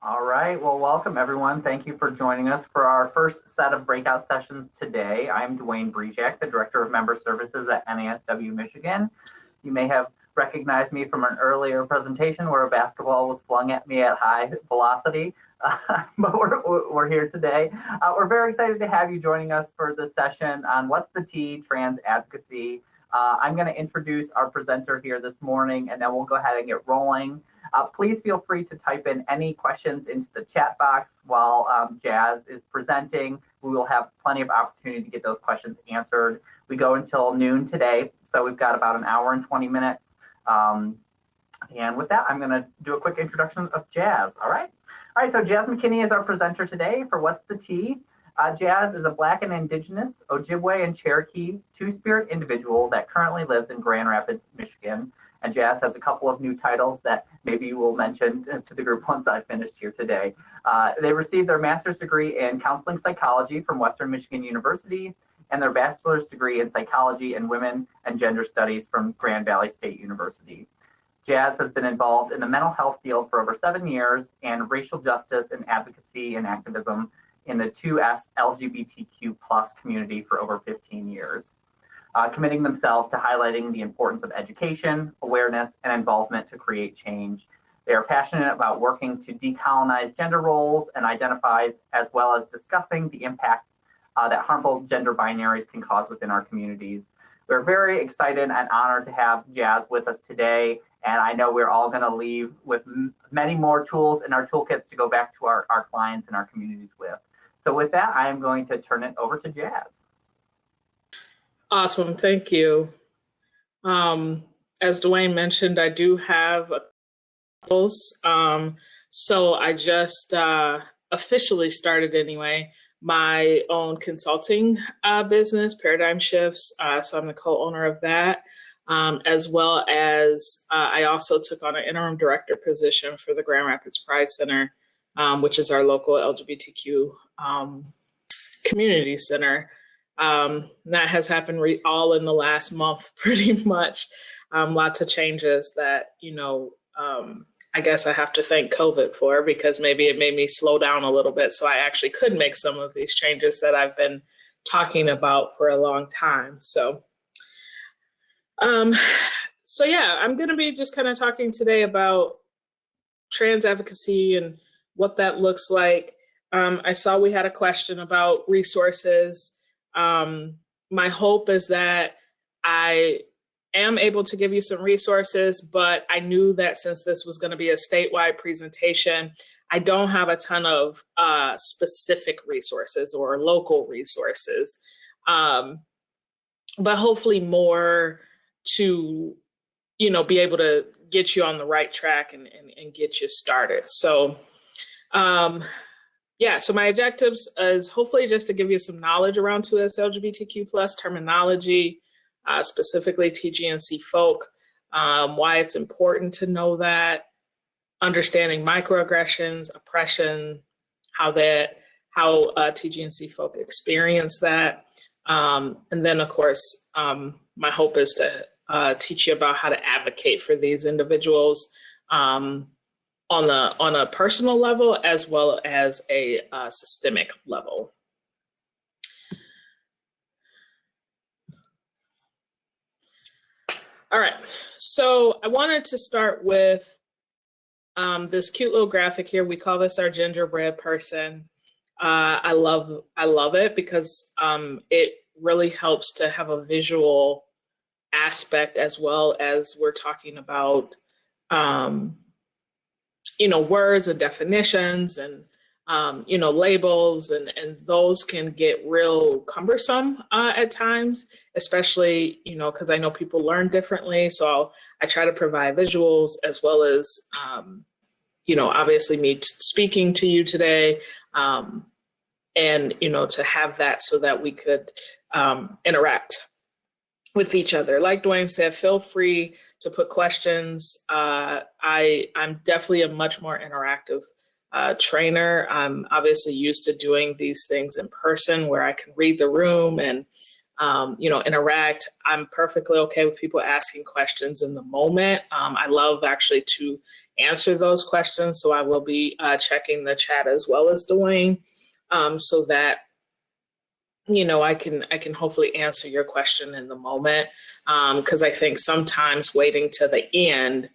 All right, well, welcome everyone. Thank you for joining us for our first set of breakout sessions today. I'm Dwayne Brejak, the Director of Member Services at NASW Michigan. You may have recognized me from an earlier presentation where a basketball was flung at me at high velocity, but we're here today. We're very excited to have you joining us for this session on What's the T, Trans Advocacy. I'm going to introduce our presenter here this morning, and then we'll go ahead and get rolling. Please feel free to type in any questions into the chat box while Jazz is presenting. We will have plenty of opportunity to get those questions answered. We go until noon today, so we've got about an hour and 20 minutes. And with that, I'm going to do a quick introduction of Jazz. All right, so Jazz McKinney is our presenter today for What's the T? Jazz is a Black and Indigenous Ojibwe and Cherokee Two-Spirit individual that currently lives in Grand Rapids, Michigan. And Jazz has a couple of new titles that maybe you will mention to the group once I finished here today. They received their master's degree in counseling psychology from Western Michigan University and their bachelor's degree in psychology and women and gender studies from Grand Valley State University. Jazz has been involved in the mental health field for over 7 years and racial justice and advocacy and activism in the 2S LGBTQ+ community for over 15 years. Committing themselves to highlighting the importance of education, awareness, and involvement to create change. They are passionate about working to decolonize gender roles and identifies, as well as discussing the impact that harmful gender binaries can cause within our communities. We're very excited and honored to have Jazz with us today, and I know we're all going to leave with many more tools in our toolkits to go back to our clients and our communities with. So with that, I am going to turn it over to Jazz. Awesome, thank you. As Dwayne mentioned, I do have a so I just officially started anyway my own consulting business, Paradigm Shifts. So I'm the co-owner of that, as well as I also took on an interim director position for the Grand Rapids Pride Center, which is our local LGBTQ community center. That has happened all in the last month, pretty much. Lots of changes that, I guess I have to thank COVID for, because maybe it made me slow down a little bit so I actually could make some of these changes that I've been talking about for a long time. So yeah, I'm going to be just kind of talking today about trans advocacy and what that looks like. I saw we had a question about resources. My hope is that I am able to give you some resources, but I knew that since this was going to be a statewide presentation, I don't have a ton of specific resources or local resources, but hopefully more to, be able to get you on the right track and get you started. So, yeah, so my objectives is hopefully just to give you some knowledge around 2S LGBTQ+ terminology, specifically TGNC folk, why it's important to know that, understanding microaggressions, oppression, how TGNC folk experience that. And then of course, my hope is to teach you about how to advocate for these individuals on a personal level as well as a systemic level. All right, so I wanted to start with this cute little graphic here. We call this our gingerbread person. I love it because it really helps to have a visual aspect, as well as we're talking about words and definitions and labels, and those can get real cumbersome at times, especially, because I know people learn differently. So I try to provide visuals, as well as, obviously me speaking to you today, and, to have that so that we could interact with each other. Like Dwayne said, feel free to put questions. I'm definitely a much more interactive trainer. I'm obviously used to doing these things in person, where I can read the room and interact. I'm perfectly okay with people asking questions in the moment. I love actually to answer those questions. So I will be checking the chat as well as Dwayne, so that I can hopefully answer your question in the moment, because I think sometimes waiting to the end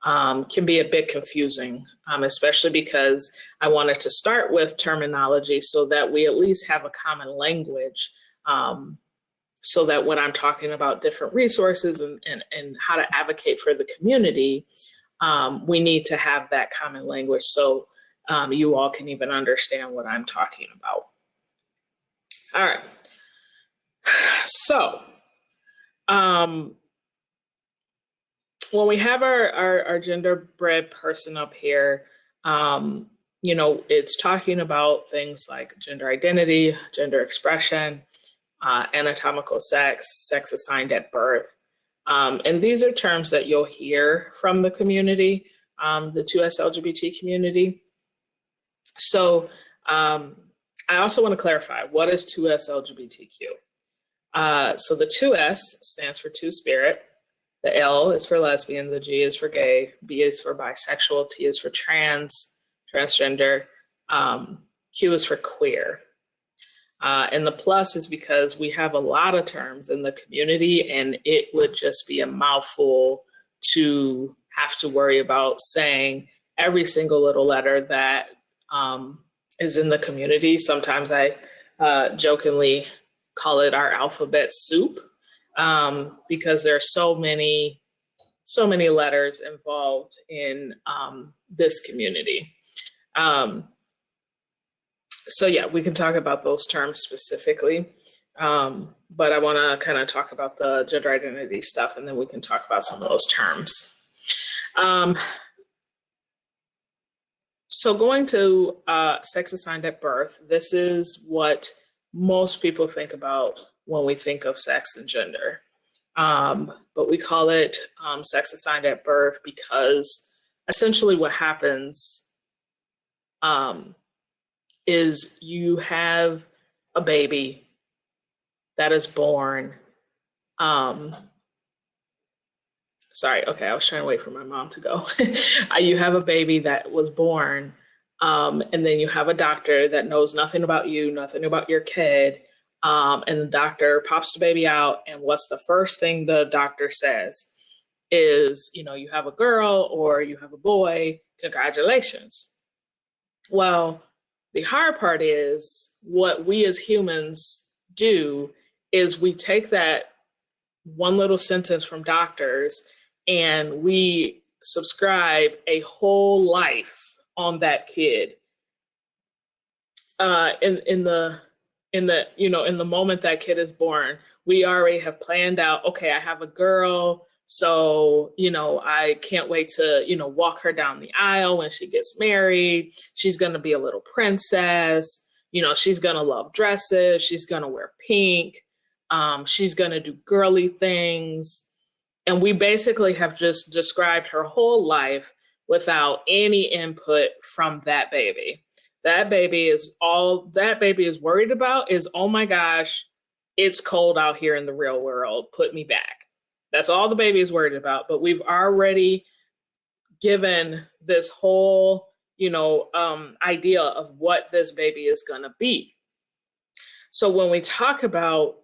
can be a bit confusing, especially because I wanted to start with terminology so that we at least have a common language, so that when I'm talking about different resources and how to advocate for the community, we need to have that common language so you all can even understand what I'm talking about. All right. So when we have our genderbread person up here, it's talking about things like gender identity, gender expression, anatomical sex, sex assigned at birth. And these are terms that you'll hear from the community, the 2S LGBT community. So I also want to clarify, what is 2S LGBTQ? So the 2S stands for two-spirit. The L is for lesbian, the G is for gay, B is for bisexual, T is for transgender, Q is for queer. And the plus is because we have a lot of terms in the community, and it would just be a mouthful to have to worry about saying every single little letter that is in the community. Sometimes I jokingly call it our alphabet soup, because there are so many letters involved in this community. So yeah, we can talk about those terms specifically, but I want to kind of talk about the gender identity stuff, and then we can talk about some of those terms. So going to sex assigned at birth, this is what most people think about when we think of sex and gender. But we call it sex assigned at birth because essentially what happens is you have a baby that is born. Sorry, okay, I was trying to wait for my mom to go. You have a baby that was born, and then you have a doctor that knows nothing about you, nothing about your kid, and the doctor pops the baby out, and what's the first thing the doctor says is, you have a girl or you have a boy, congratulations. Well, the hard part is what we as humans do is we take that one little sentence from doctors and we subscribe a whole life on that kid. In the moment that kid is born, we already have planned out, okay, I have a girl, so, I can't wait to, walk her down the aisle when she gets married. She's going to be a little princess. She's going to love dresses. She's going to wear pink. She's going to do girly things. And we basically have just described her whole life without any input from that baby. That baby is worried about is, oh my gosh, it's cold out here in the real world. Put me back. That's all the baby is worried about. But we've already given this whole, idea of what this baby is going to be. So when we talk about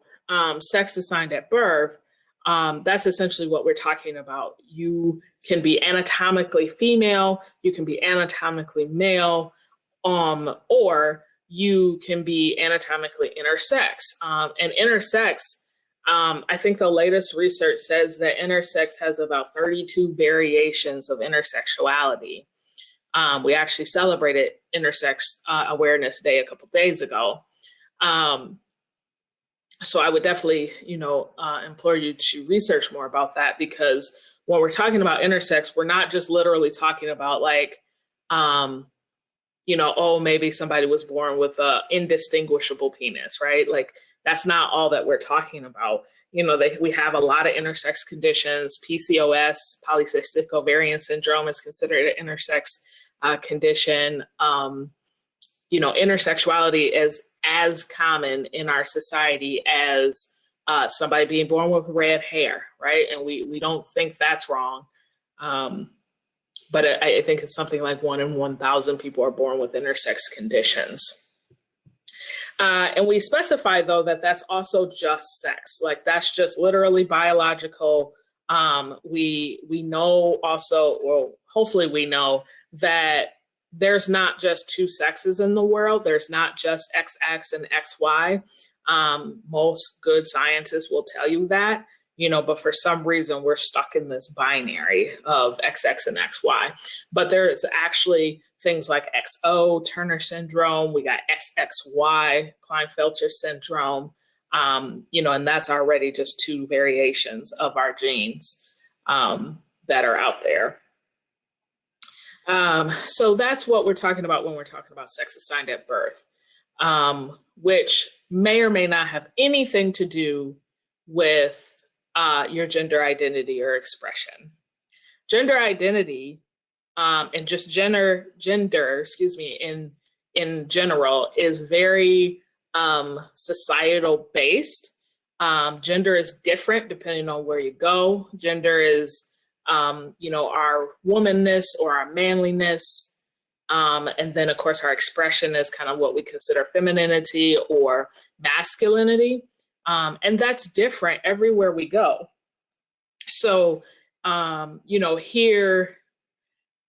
sex assigned at birth, that's essentially what we're talking about. You can be anatomically female, you can be anatomically male, or you can be anatomically intersex. And intersex, I think the latest research says that intersex has about 32 variations of intersexuality. We actually celebrated Intersex Awareness Day a couple days ago. So I would definitely, implore you to research more about that, because when we're talking about intersex, we're not just literally talking about like, maybe somebody was born with an indistinguishable penis, right? Like that's not all that we're talking about. We have a lot of intersex conditions. PCOS, polycystic ovarian syndrome, is considered an intersex condition. Intersexuality is as common in our society as somebody being born with red hair, right? And we don't think that's wrong. But I think it's something like 1 in 1,000 people are born with intersex conditions. And we specify, though, that that's also just sex. Like, that's just literally biological. We know also, well, hopefully we know that there's not just two sexes in the world. There's not just XX and XY. Most good scientists will tell you that, but for some reason we're stuck in this binary of XX and XY. But there's actually things like XO, Turner syndrome. We got XXY, Klinefelter syndrome, and that's already just two variations of our genes that are out there. So that's what we're talking about when we're talking about sex assigned at birth, which may or may not have anything to do with your gender identity or expression. Gender identity and just gender, in general is very societal based. Gender is different depending on where you go. Gender is our womanness or our manliness. And then, of course, our expression is kind of what we consider femininity or masculinity. And that's different everywhere we go. So, here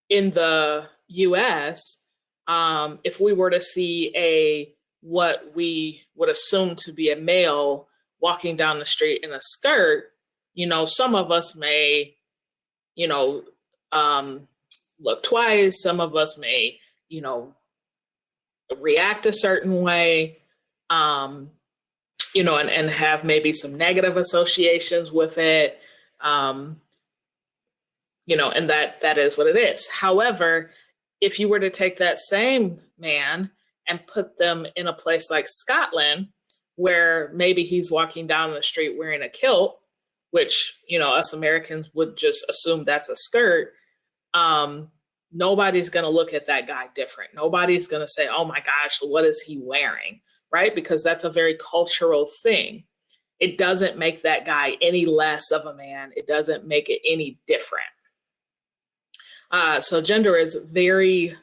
in the US, if we were to see what we would assume to be a male walking down the street in a skirt, some of us may look twice. Some of us may, react a certain way, and have maybe some negative associations with it, and that is what it is. However, if you were to take that same man and put them in a place like Scotland, where maybe he's walking down the street wearing a kilt, which, us Americans would just assume that's a skirt, nobody's going to look at that guy different. Nobody's going to say, oh my gosh, what is he wearing, right? Because that's a very cultural thing. It doesn't make that guy any less of a man. It doesn't make it any different. So gender is very,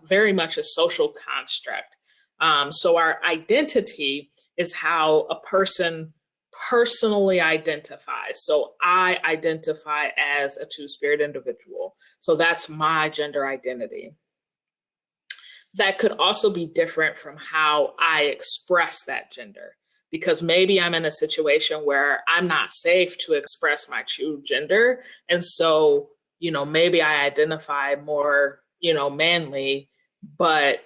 very much a social construct. So our identity is how a person personally identifies. So I identify as a two-spirit individual. So that's my gender identity. That could also be different from how I express that gender, because maybe I'm in a situation where I'm not safe to express my true gender. And so, maybe I identify more, manly, but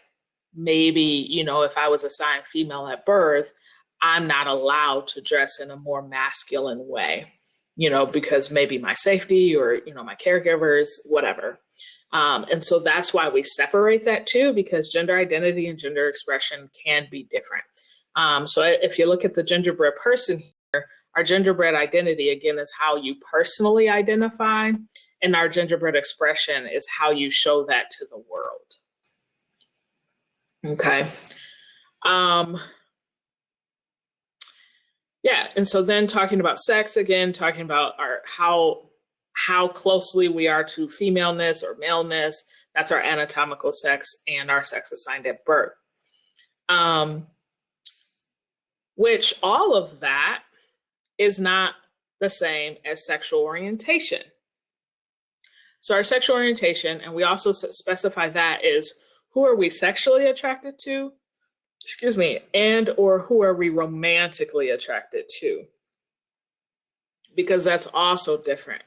maybe, if I was assigned female at birth, I'm not allowed to dress in a more masculine way, because maybe my safety or, my caregivers, whatever. And so that's why we separate that too, because gender identity and gender expression can be different. So if you look at the genderbread person here, our genderbread identity, again, is how you personally identify, and our genderbread expression is how you show that to the world. Okay. Yeah, and so then talking about sex again, talking about how closely we are to femaleness or maleness, that's our anatomical sex and our sex assigned at birth. Which all of that is not the same as sexual orientation. So our sexual orientation, and we also specify that, is who are we sexually attracted to, and or who are we romantically attracted to? Because that's also different.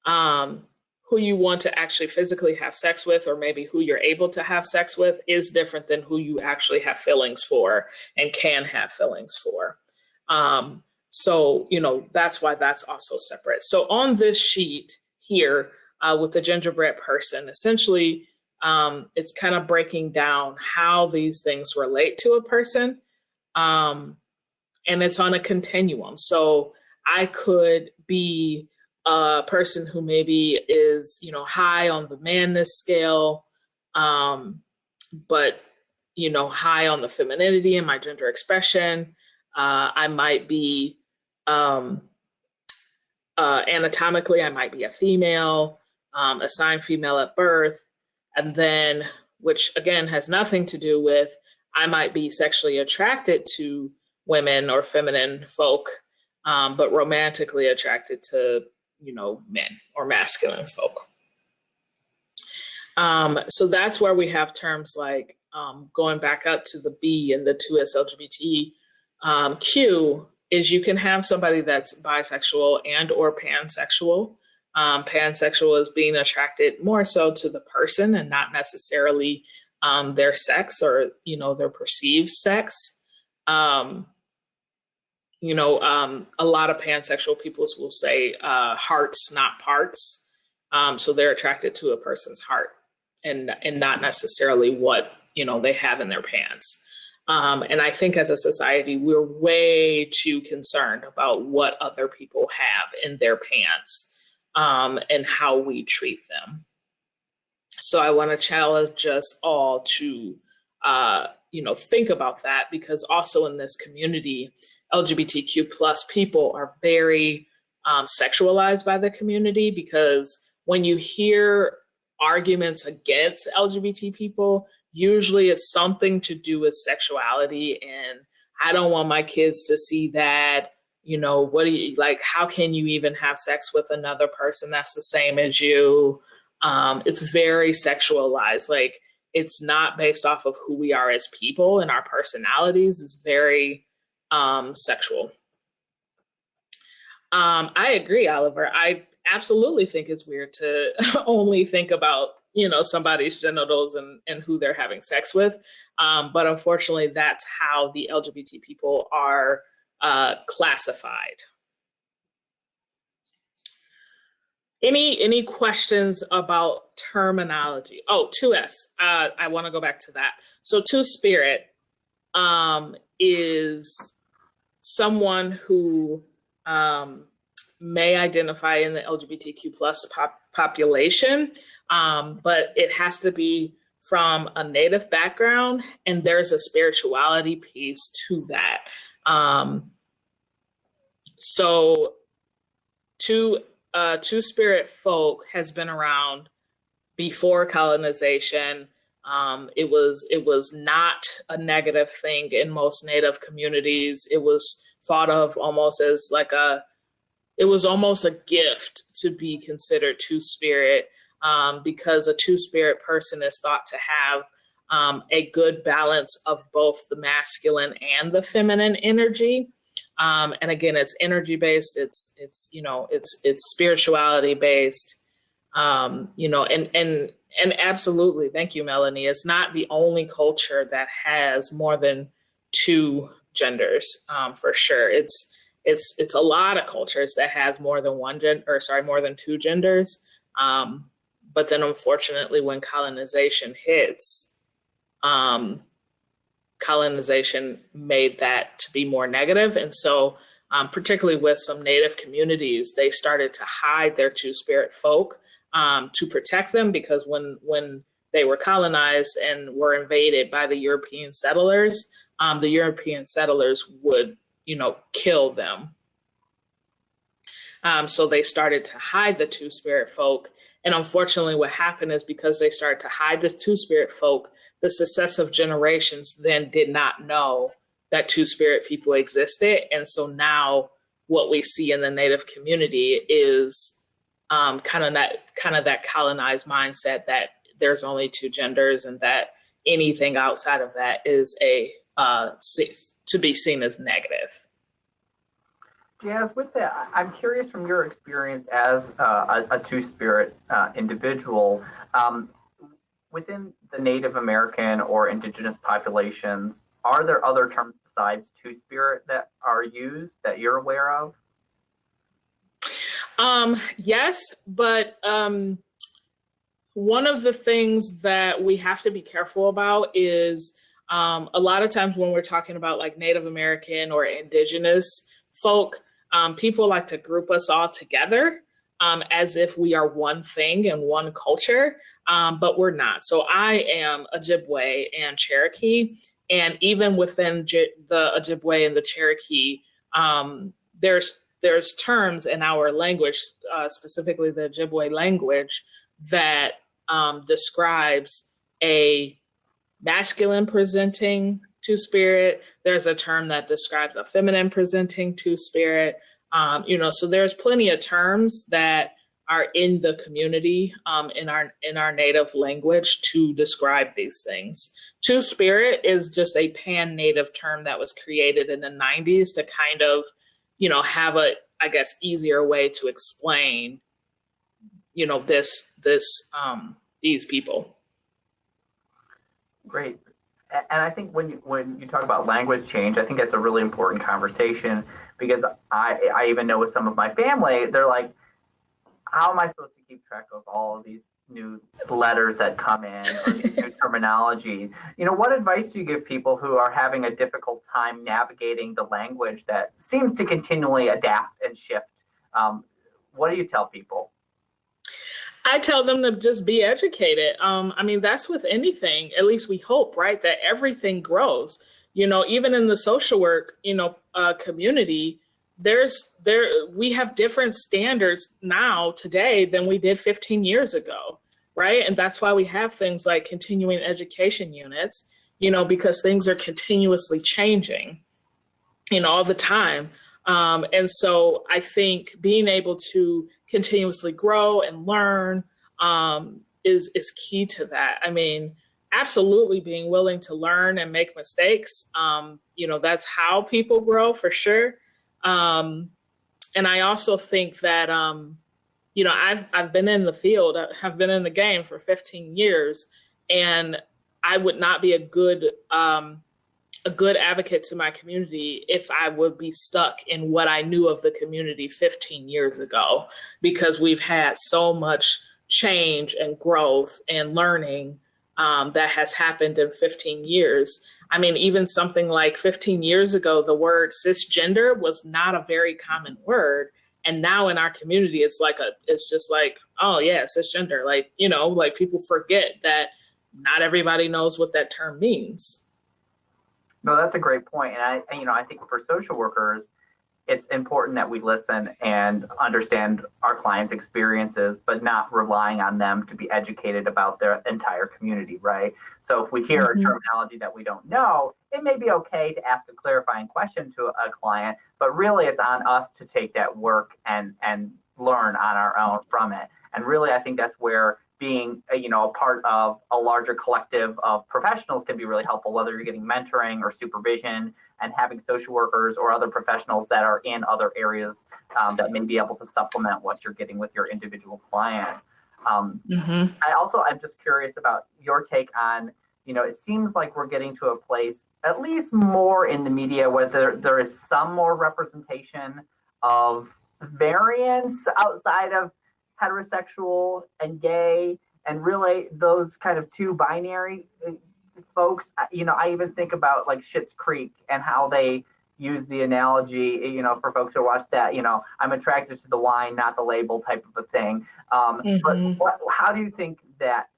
Who you want to actually physically have sex with, or maybe who you're able to have sex with, is different than who you actually have feelings for and can have feelings for. So, that's why that's also separate. So on this sheet here with the genderbread person, essentially, it's kind of breaking down how these things relate to a person. And it's on a continuum. So I could be a person who maybe is, high on the manness scale, but, high on the femininity and my gender expression. I might be anatomically, I might be a female, assigned female at birth, and then, which again has nothing to do with, I might be sexually attracted to women or feminine folk, but romantically attracted to, men or masculine folk. So that's where we have terms like going back up to the B and the 2S LGBTQ is you can have somebody that's bisexual and or pansexual. Pansexual is being attracted more so to the person and not necessarily their sex or, their perceived sex. A lot of pansexual people will say hearts, not parts. So they're attracted to a person's heart and not necessarily what, they have in their pants. And I think as a society, we're way too concerned about what other people have in their pants and how we treat them. So I want to challenge us all to, think about that, because also in this community, LGBTQ plus people are very sexualized by the community, because when you hear arguments against LGBT people, usually it's something to do with sexuality, and I don't want my kids to see that. What do you like? How can you even have sex with another person that's the same as you? It's very sexualized. Like, it's not based off of who we are as people and our personalities. It's very sexual. I agree, Oliver. I absolutely think it's weird to only think about, somebody's genitals and who they're having sex with. But unfortunately, that's how the LGBT people are classified. Any questions about terminology? Oh, 2S. I want to go back to that. So two-spirit is someone who may identify in the LGBTQ plus population, but it has to be from a Native background, and there's a spirituality piece to that. So two-spirit folk has been around before colonization. It was not a negative thing in most Native communities. It was thought of almost as it was almost a gift to be considered two-spirit, because a two-spirit person is thought to have a good balance of both the masculine and the feminine energy. And again, it's energy based. It's spirituality based. And absolutely, thank you, Melanie. It's not the only culture that has more than two genders, for sure. It's a lot of cultures that has more than more than two genders. But then unfortunately, when colonization hits, colonization made that to be more negative. And so particularly with some Native communities, they started to hide their two-spirit folk to protect them, because when they were colonized and were invaded by the European settlers would, kill them. So they started to hide the two-spirit folk. And unfortunately, what happened is because they started to hide the two-spirit folk, the successive generations then did not know that two-spirit people existed. And so now what we see in the Native community is kind of that colonized mindset that there's only two genders and that anything outside of that is to be seen as negative. Jazz, with that, I'm curious from your experience as a two-spirit individual, within the Native American or indigenous populations, are there other terms besides two-spirit that are used that you're aware of? Yes, but one of the things that we have to be careful about is a lot of times when we're talking about like Native American or indigenous folk, people like to group us all together as if we are one thing and one culture, but we're not. So I am Ojibwe and Cherokee, And even within the Ojibwe and the Cherokee, there's terms in our language, specifically the Ojibwe language, that describes a masculine presenting two-spirit. There's a term that describes a feminine presenting two-spirit. So there's plenty of terms that are in the community in our native language to describe these things. Two-spirit is just a pan-native term that was created in the 90s to kind of, have a, I guess, easier way to explain, these people. Great. And I think when you talk about language change, I think that's a really important conversation, because I even know with some of my family, they're like, how am I supposed to keep track of all of these new letters that come in, or new terminology? What advice do you give people who are having a difficult time navigating the language that seems to continually adapt and shift? What do you tell people? I tell them to just be educated. That's with anything, at least we hope, right? That everything grows, even in the social work, community, we have different standards now today than we did 15 years ago, right? And that's why we have things like continuing education units, because things are continuously changing, all the time. And so I think being able to continuously grow and learn is key to that. Absolutely being willing to learn and make mistakes. That's how people grow, for sure. And I also think that, I've been in the field, I've been in the game for 15 years, and I would not be a good advocate to my community if I would be stuck in what I knew of the community 15 years ago, because we've had so much change and growth and learning that has happened in 15 years. Even something like 15 years ago, the word cisgender was not a very common word. And now in our community, it's just like, oh yeah, cisgender. Like people forget that not everybody knows what that term means. No, that's a great point. And I think for social workers, it's important that we listen and understand our clients' experiences, but not relying on them to be educated about their entire community, right? So if we hear a terminology that we don't know, it may be okay to ask a clarifying question to a client, but really it's on us to take that work and learn on our own from it. And really, I think that's where being a part of a larger collective of professionals can be really helpful, whether you're getting mentoring or supervision, and having social workers or other professionals that are in other areas that may be able to supplement what you're getting with your individual client. I'm just curious about your take on, it seems like we're getting to a place, at least more in the media, where there is some more representation of variance outside of heterosexual and gay, and really those kind of two binary folks. I even think about like Schitt's Creek and how they use the analogy, for folks who watch that, I'm attracted to the wine, not the label type of a thing. But how do you think that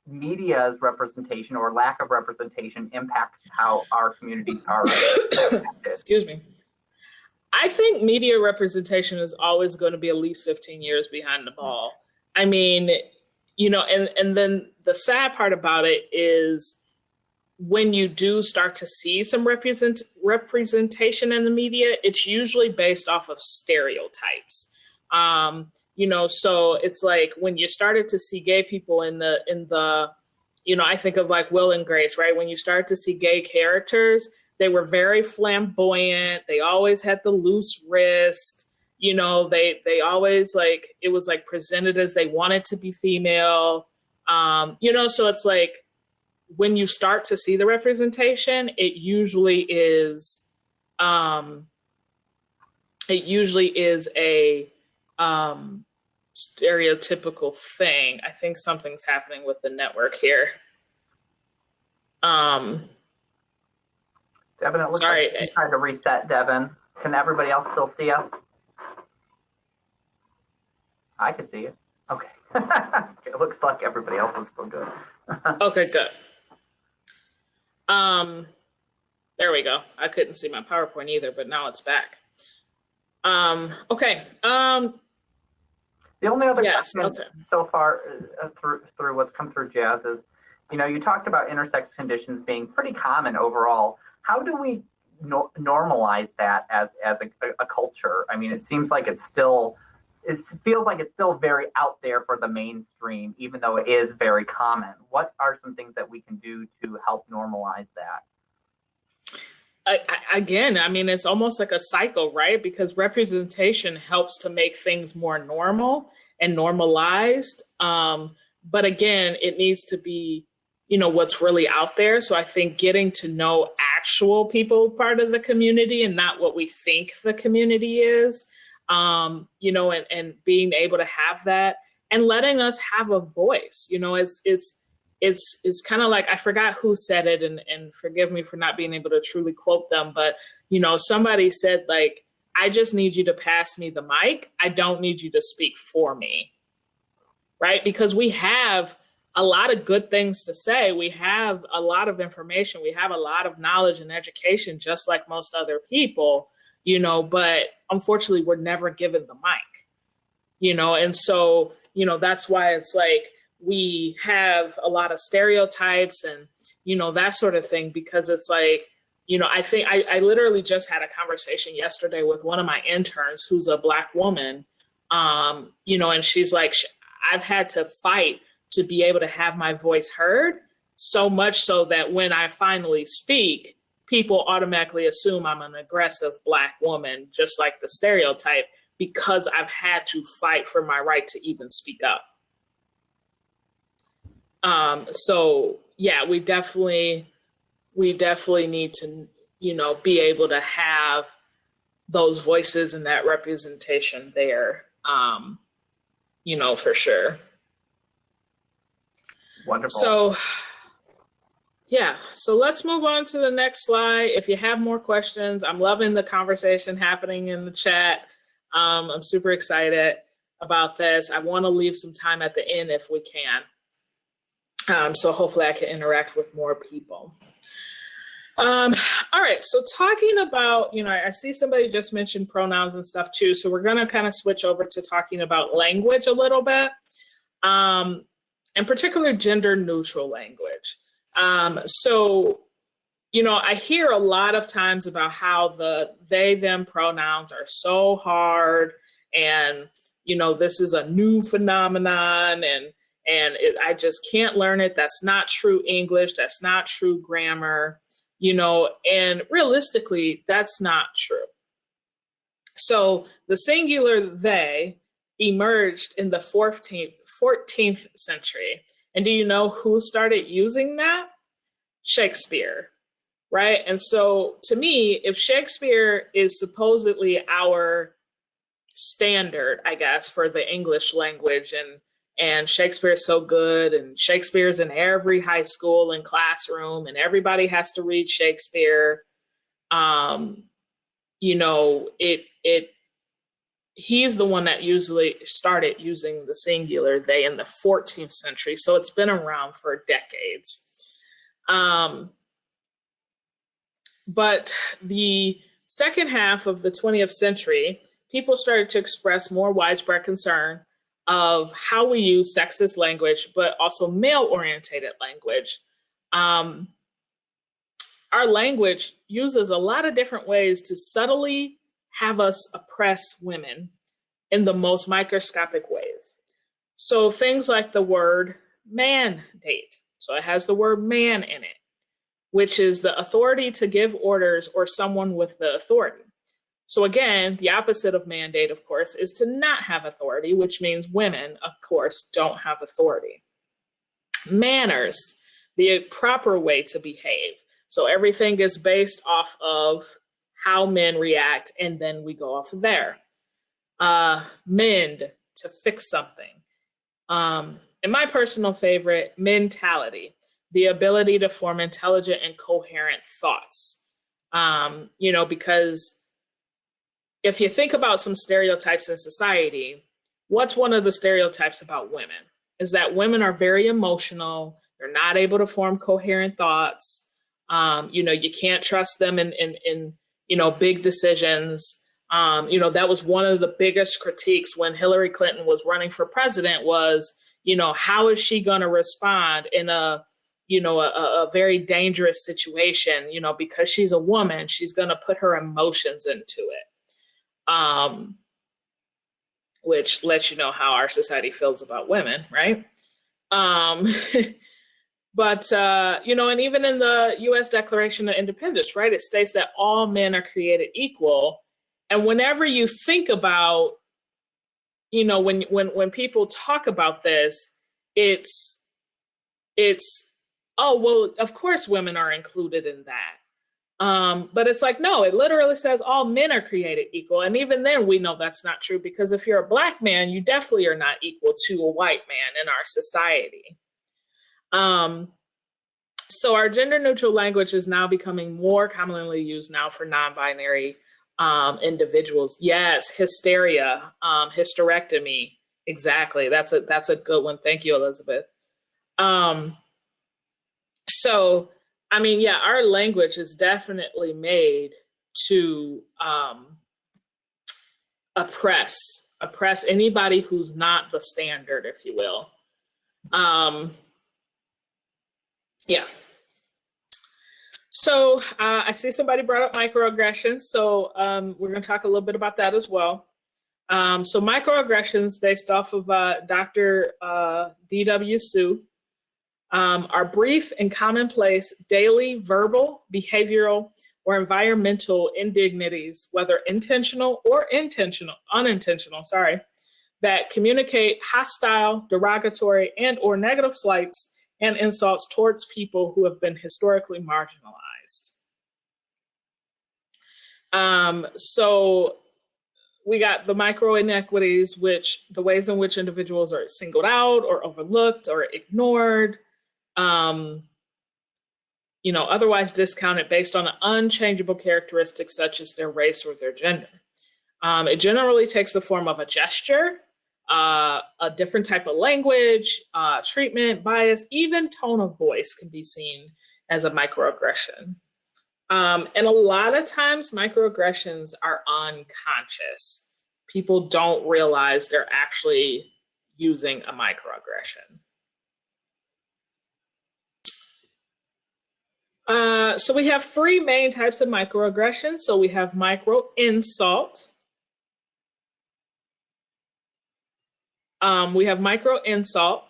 media's representation or lack of representation impacts how our communities are Excuse me. I think media representation is always going to be at least 15 years behind the ball. And then the sad part about it is when you do start to see some representation in the media, it's usually based off of stereotypes. So it's like when you started to see gay people in the I think of like Will and Grace, right? When you start to see gay characters, they were very flamboyant. They always had the loose wrist. They always it was presented as they wanted to be female. So it's like when you start to see the representation, it usually is a stereotypical thing. I think something's happening with the network here. Devin, it looks like you're trying to reset, Devin. Can everybody else still see us? I can see you. Okay. It looks like everybody else is still good. Okay, good. There we go. I couldn't see my PowerPoint either, but now it's back. Okay. The only other Yes. question Okay. so far through what's come through, Jazz, is, you talked about intersex conditions being pretty common overall. How do we normalize that as a culture? I mean, it seems like it feels like it's still very out there for the mainstream, even though it is very common. What are some things that we can do to help normalize that? Again, I mean, it's almost like a cycle, right? Because representation helps to make things more normal and normalized. But again, it needs to be, what's really out there. So I think getting to know actual people part of the community and not what we think the community is, and being able to have that and letting us have a voice. It's kind of like, I forgot who said it, and forgive me for not being able to truly quote them, but somebody said, like, I just need you to pass me the mic. I don't need you to speak for me, right? Because we have a lot of good things to say. We have a lot of information. We have a lot of knowledge and education, just like most other people, but unfortunately we're never given the mic, and so, that's why it's like, we have a lot of stereotypes and, that sort of thing, because it's like, I think I literally just had a conversation yesterday with one of my interns who's a Black woman, and she's like, I've had to fight to be able to have my voice heard, so much so that when I finally speak, people automatically assume I'm an aggressive Black woman, just like the stereotype, because I've had to fight for my right to even speak up. So yeah, we definitely need to, be able to have those voices and that representation there, for sure. Wonderful. So yeah, so let's move on to the next slide. If you have more questions, I'm loving the conversation happening in the chat. I'm super excited about this. I want to leave some time at the end if we can. So hopefully I can interact with more people. All right, so talking about, I see somebody just mentioned pronouns and stuff too. So we're gonna kind of switch over to talking about language a little bit, in particular gender neutral language. So, I hear a lot of times about how the they, them pronouns are so hard, and, this is a new phenomenon, and I just can't learn it. That's not true English. That's not true grammar, and realistically, that's not true. So the singular they emerged in the 14th century. And do you know who started using that? Shakespeare, right? And so to me, if Shakespeare is supposedly our standard, I guess, for the English language, and Shakespeare is so good, and Shakespeare's in every high school and classroom, and everybody has to read Shakespeare. He's the one that usually started using the singular they in the 14th century. So it's been around for decades. But the second half of the 20th century, people started to express more widespread concern of how we use sexist language, but also male-orientated language. Our language uses a lot of different ways to subtly have us oppress women in the most microscopic ways. So things like the word mandate. So it has the word man in it, which is the authority to give orders or someone with the authority. So again, the opposite of mandate, of course, is to not have authority, which means women, of course, don't have authority. Manners, the proper way to behave. So everything is based off of how men react, and then we go off of there. Mend, to fix something. And my personal favorite, mentality, the ability to form intelligent and coherent thoughts. Because if you think about some stereotypes in society, what's one of the stereotypes about women? Is that women are very emotional, they're not able to form coherent thoughts, You can't trust them in big decisions. That was one of the biggest critiques when Hillary Clinton was running for president was, how is she going to respond in a very dangerous situation, because she's a woman, she's going to put her emotions into it, which lets you know how our society feels about women, right? But, and even in the U.S. Declaration of Independence, right, it states that all men are created equal. And whenever you think about, when people talk about this, it's, oh, well, of course women are included in that. But it's like, no, it literally says all men are created equal. And even then we know that's not true, because if you're a Black man, you definitely are not equal to a white man in our society. So our gender neutral language is now becoming more commonly used now for non-binary individuals. Yes, hysteria, hysterectomy. Exactly. That's a good one. Thank you, Elizabeth. So, our language is definitely made to oppress anybody who's not the standard, if you will. Yeah. So I see somebody brought up microaggressions. So we're going to talk a little bit about that as well. So microaggressions, based off of Dr. D.W. Sue, are brief and commonplace daily verbal, behavioral, or environmental indignities, whether intentional or unintentional, that communicate hostile, derogatory, and or negative slights and insults towards people who have been historically marginalized. So we got the micro inequities, which the ways in which individuals are singled out or overlooked or ignored, otherwise discounted based on unchangeable characteristics such as their race or their gender. It generally takes the form of a gesture, a different type of language, treatment, bias, even tone of voice can be seen as a microaggression. And a lot of times microaggressions are unconscious. People don't realize they're actually using a microaggression. So we have three main types of microaggressions. So we have micro insult. We have micro insult.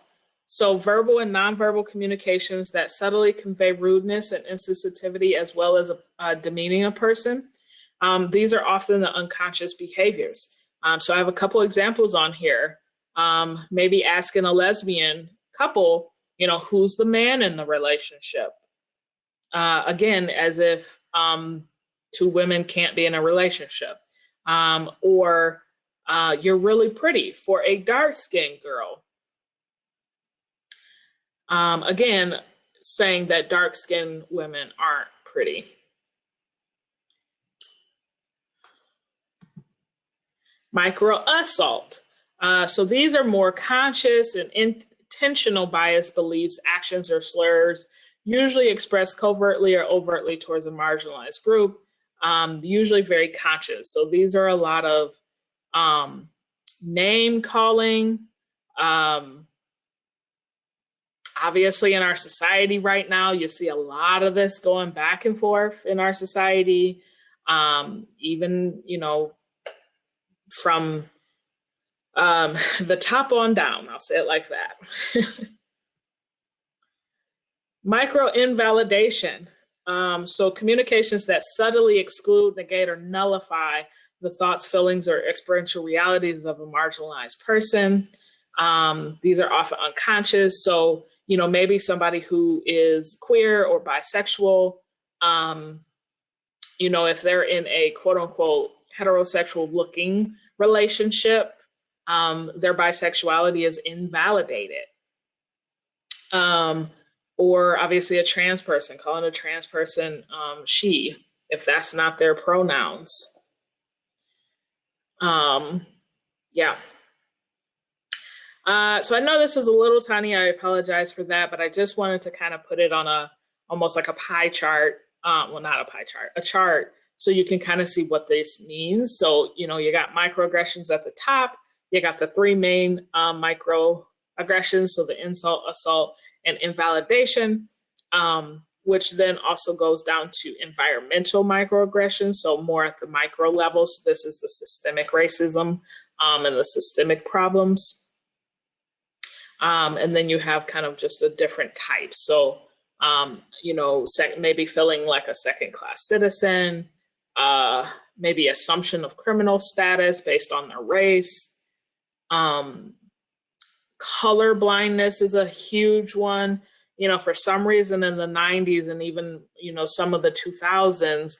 So verbal and nonverbal communications that subtly convey rudeness and insensitivity as well as demeaning a person. These are often the unconscious behaviors. So I have a couple examples on here. Maybe asking a lesbian couple, who's the man in the relationship? Again, as if two women can't be in a relationship. Or you're really pretty for a dark-skinned girl. Again, saying that dark-skinned women aren't pretty. Micro-assault. So these are more conscious and intentional bias beliefs, actions, or slurs, usually expressed covertly or overtly towards a marginalized group, usually very conscious. So these are a lot of name calling. Obviously in our society right now, you see a lot of this going back and forth in our society, even, from the top on down, I'll say it like that. Micro invalidation. So communications that subtly exclude, negate, or nullify the thoughts, feelings, or experiential realities of a marginalized person. These are often unconscious. So, maybe somebody who is queer or bisexual, if they're in a quote unquote heterosexual looking relationship, their bisexuality is invalidated. Or obviously a trans person, calling a trans person she, if that's not their pronouns. Yeah. So I know this is a little tiny, I apologize for that, but I just wanted to kind of put it on almost like a pie chart. Well, not a pie chart, a chart. So you can kind of see what this means. So, you know, you got microaggressions at the top. You got the three main microaggressions. So the insult, assault, and invalidation, which then also goes down to environmental microaggressions. So more at the micro level. So this is the systemic racism and the systemic problems. And then you have kind of just a different type. So, you know, maybe feeling like a second-class citizen, maybe assumption of criminal status based on their race. Color blindness is a huge one. You know, for some reason in the 90s and even, you know, some of the 2000s,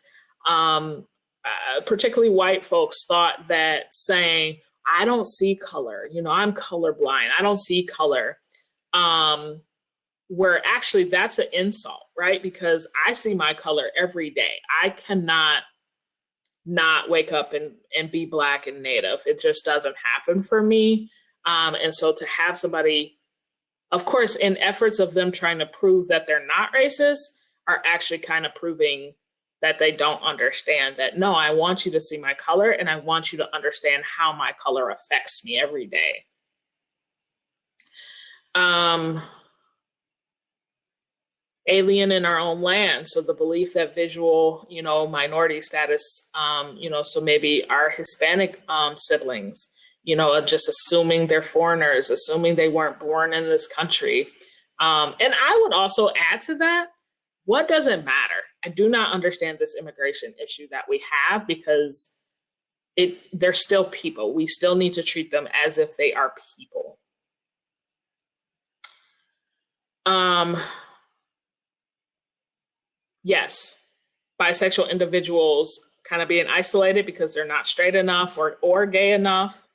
particularly white folks thought that saying, I don't see color, you know, I'm colorblind, I don't see color, where actually that's an insult, right? Because I see my color every day. I cannot not wake up and be Black and Native. It just doesn't happen for me. And so to have somebody, of course, in efforts of them trying to prove that they're not racist, are actually kind of proving that they don't understand that, no, I want you to see my color and I want you to understand how my color affects me every day. Alien in our own land. So the belief that visual, you know, minority status, you know, so maybe our Hispanic siblings, you know, just assuming they're foreigners, assuming they weren't born in this country. And I would also add to that, what does it matter? I do not understand this immigration issue that we have because they're still people. We still need to treat them as if they are people. Yes, bisexual individuals kind of being isolated because they're not straight enough or gay enough.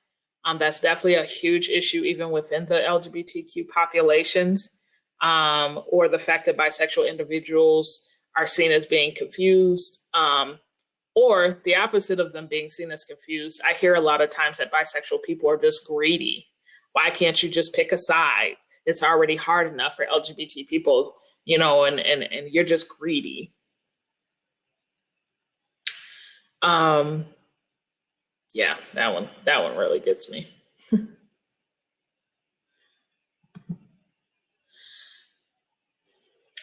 That's definitely a huge issue even within the LGBTQ populations, or the fact that bisexual individuals are seen as being confused, or the opposite of them being seen as confused. I hear a lot of times that bisexual people are just greedy. Why can't you just pick a side? It's already hard enough for LGBT people, you know, and you're just greedy. Yeah, that one really gets me.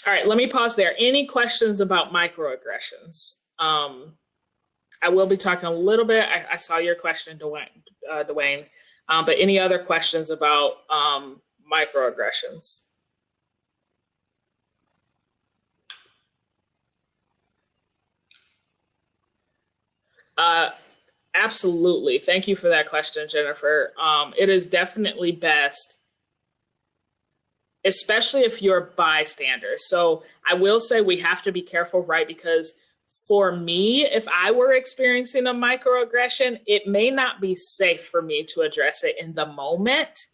All right, let me pause there. Any questions about microaggressions? I will be talking a little bit. I saw your question, Dwayne, but any other questions about microaggressions? Absolutely. Thank you for that question, Jennifer. It is definitely best, especially if you're a bystander. So I will say we have to be careful, right? Because for me, if I were experiencing a microaggression, it may not be safe for me to address it in the moment.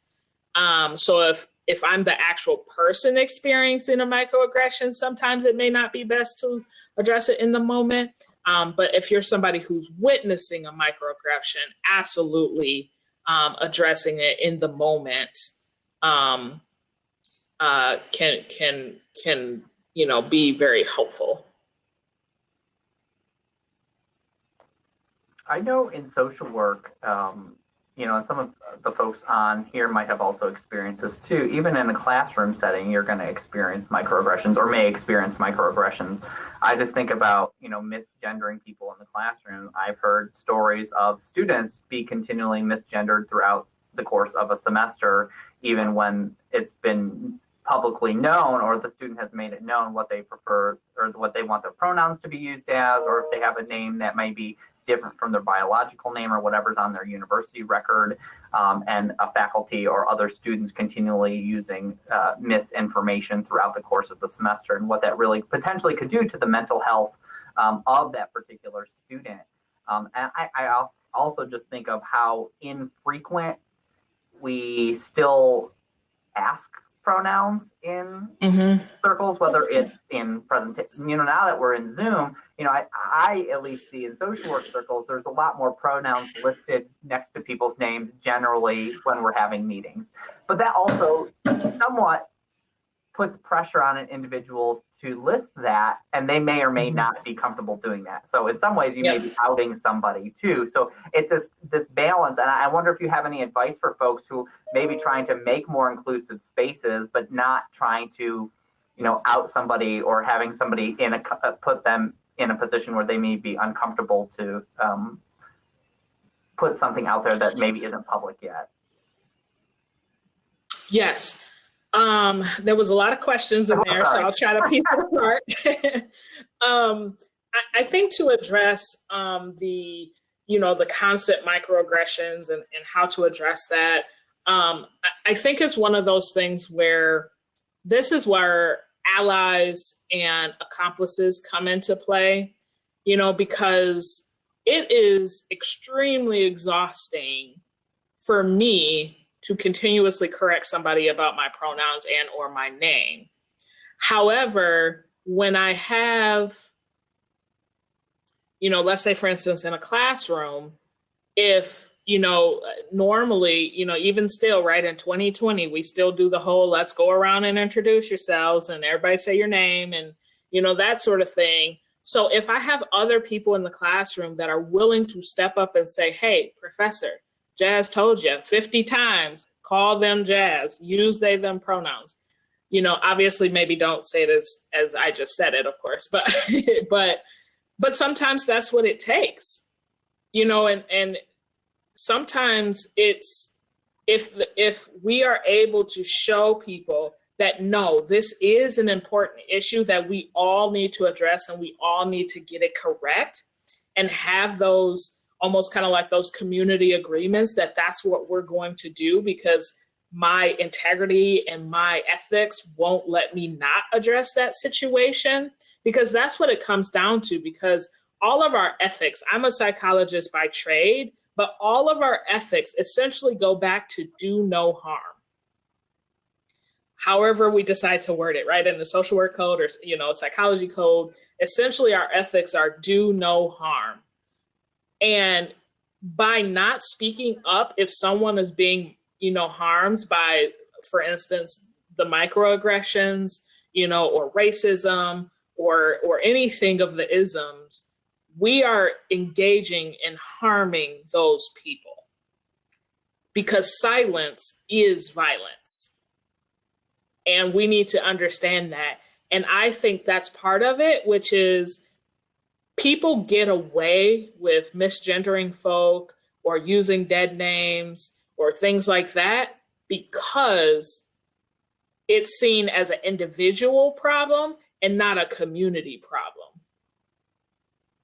So if I'm the actual person experiencing a microaggression, sometimes it may not be best to address it in the moment. But if you're somebody who's witnessing a microaggression, absolutely addressing it in the moment can you know, be very helpful. I know in social work, you know, and some of the folks on here might have also experienced this too. Even in a classroom setting, you're going to experience microaggressions or may experience microaggressions. I just think about, you know, misgendering people in the classroom. I've heard stories of students be continually misgendered throughout the course of a semester, even when it's been publicly known or the student has made it known what they prefer or what they want their pronouns to be used as, or if they have a name that may be different from their biological name or whatever's on their university record, and a faculty or other students continually using misinformation throughout the course of the semester, and what that really potentially could do to the mental health of that particular student. And I also just think of how infrequent we still ask pronouns in circles, whether it's in presentation. You know, now that we're in Zoom, you know, I at least see in social work circles, there's a lot more pronouns listed next to people's names generally when we're having meetings. But that also somewhat puts pressure on an individual to list that, and they may or may not be comfortable doing that. So in some ways, you may be outing somebody too. So it's this balance. And I wonder if you have any advice for folks who may be trying to make more inclusive spaces, but not trying to, out somebody or having somebody put them in a position where they may be uncomfortable to put something out there that maybe isn't public yet. Yes. There was a lot of questions in there, so I'll try to piece it apart. I think to address the constant microaggressions and how to address that, I think it's one of those things where this is where allies and accomplices come into play, because it is extremely exhausting for me to continuously correct somebody about my pronouns and or my name. However, when I have, let's say, for instance, in a classroom, if, normally, even still, right, in 2020, we still do the whole, let's go around and introduce yourselves and everybody say your name and, that sort of thing. So if I have other people in the classroom that are willing to step up and say, hey, professor, Jazz told you 50 times, call them Jazz, use they, them pronouns. Obviously maybe don't say it as I just said it, of course, but but sometimes that's what it takes, and sometimes it's if we are able to show people that no, this is an important issue that we all need to address and we all need to get it correct and have those almost kind of like those community agreements that that's what we're going to do because my integrity and my ethics won't let me not address that situation, because that's what it comes down to. Because all of our ethics, I'm a psychologist by trade, but all of our ethics essentially go back to do no harm. However we decide to word it, right? In the social work code or, psychology code, essentially our ethics are do no harm. And by not speaking up, if someone is being, harmed by, for instance, the microaggressions, or racism or anything of the isms, we are engaging in harming those people because silence is violence. And we need to understand that. And I think that's part of it, which is people get away with misgendering folk or using dead names or things like that because it's seen as an individual problem and not a community problem,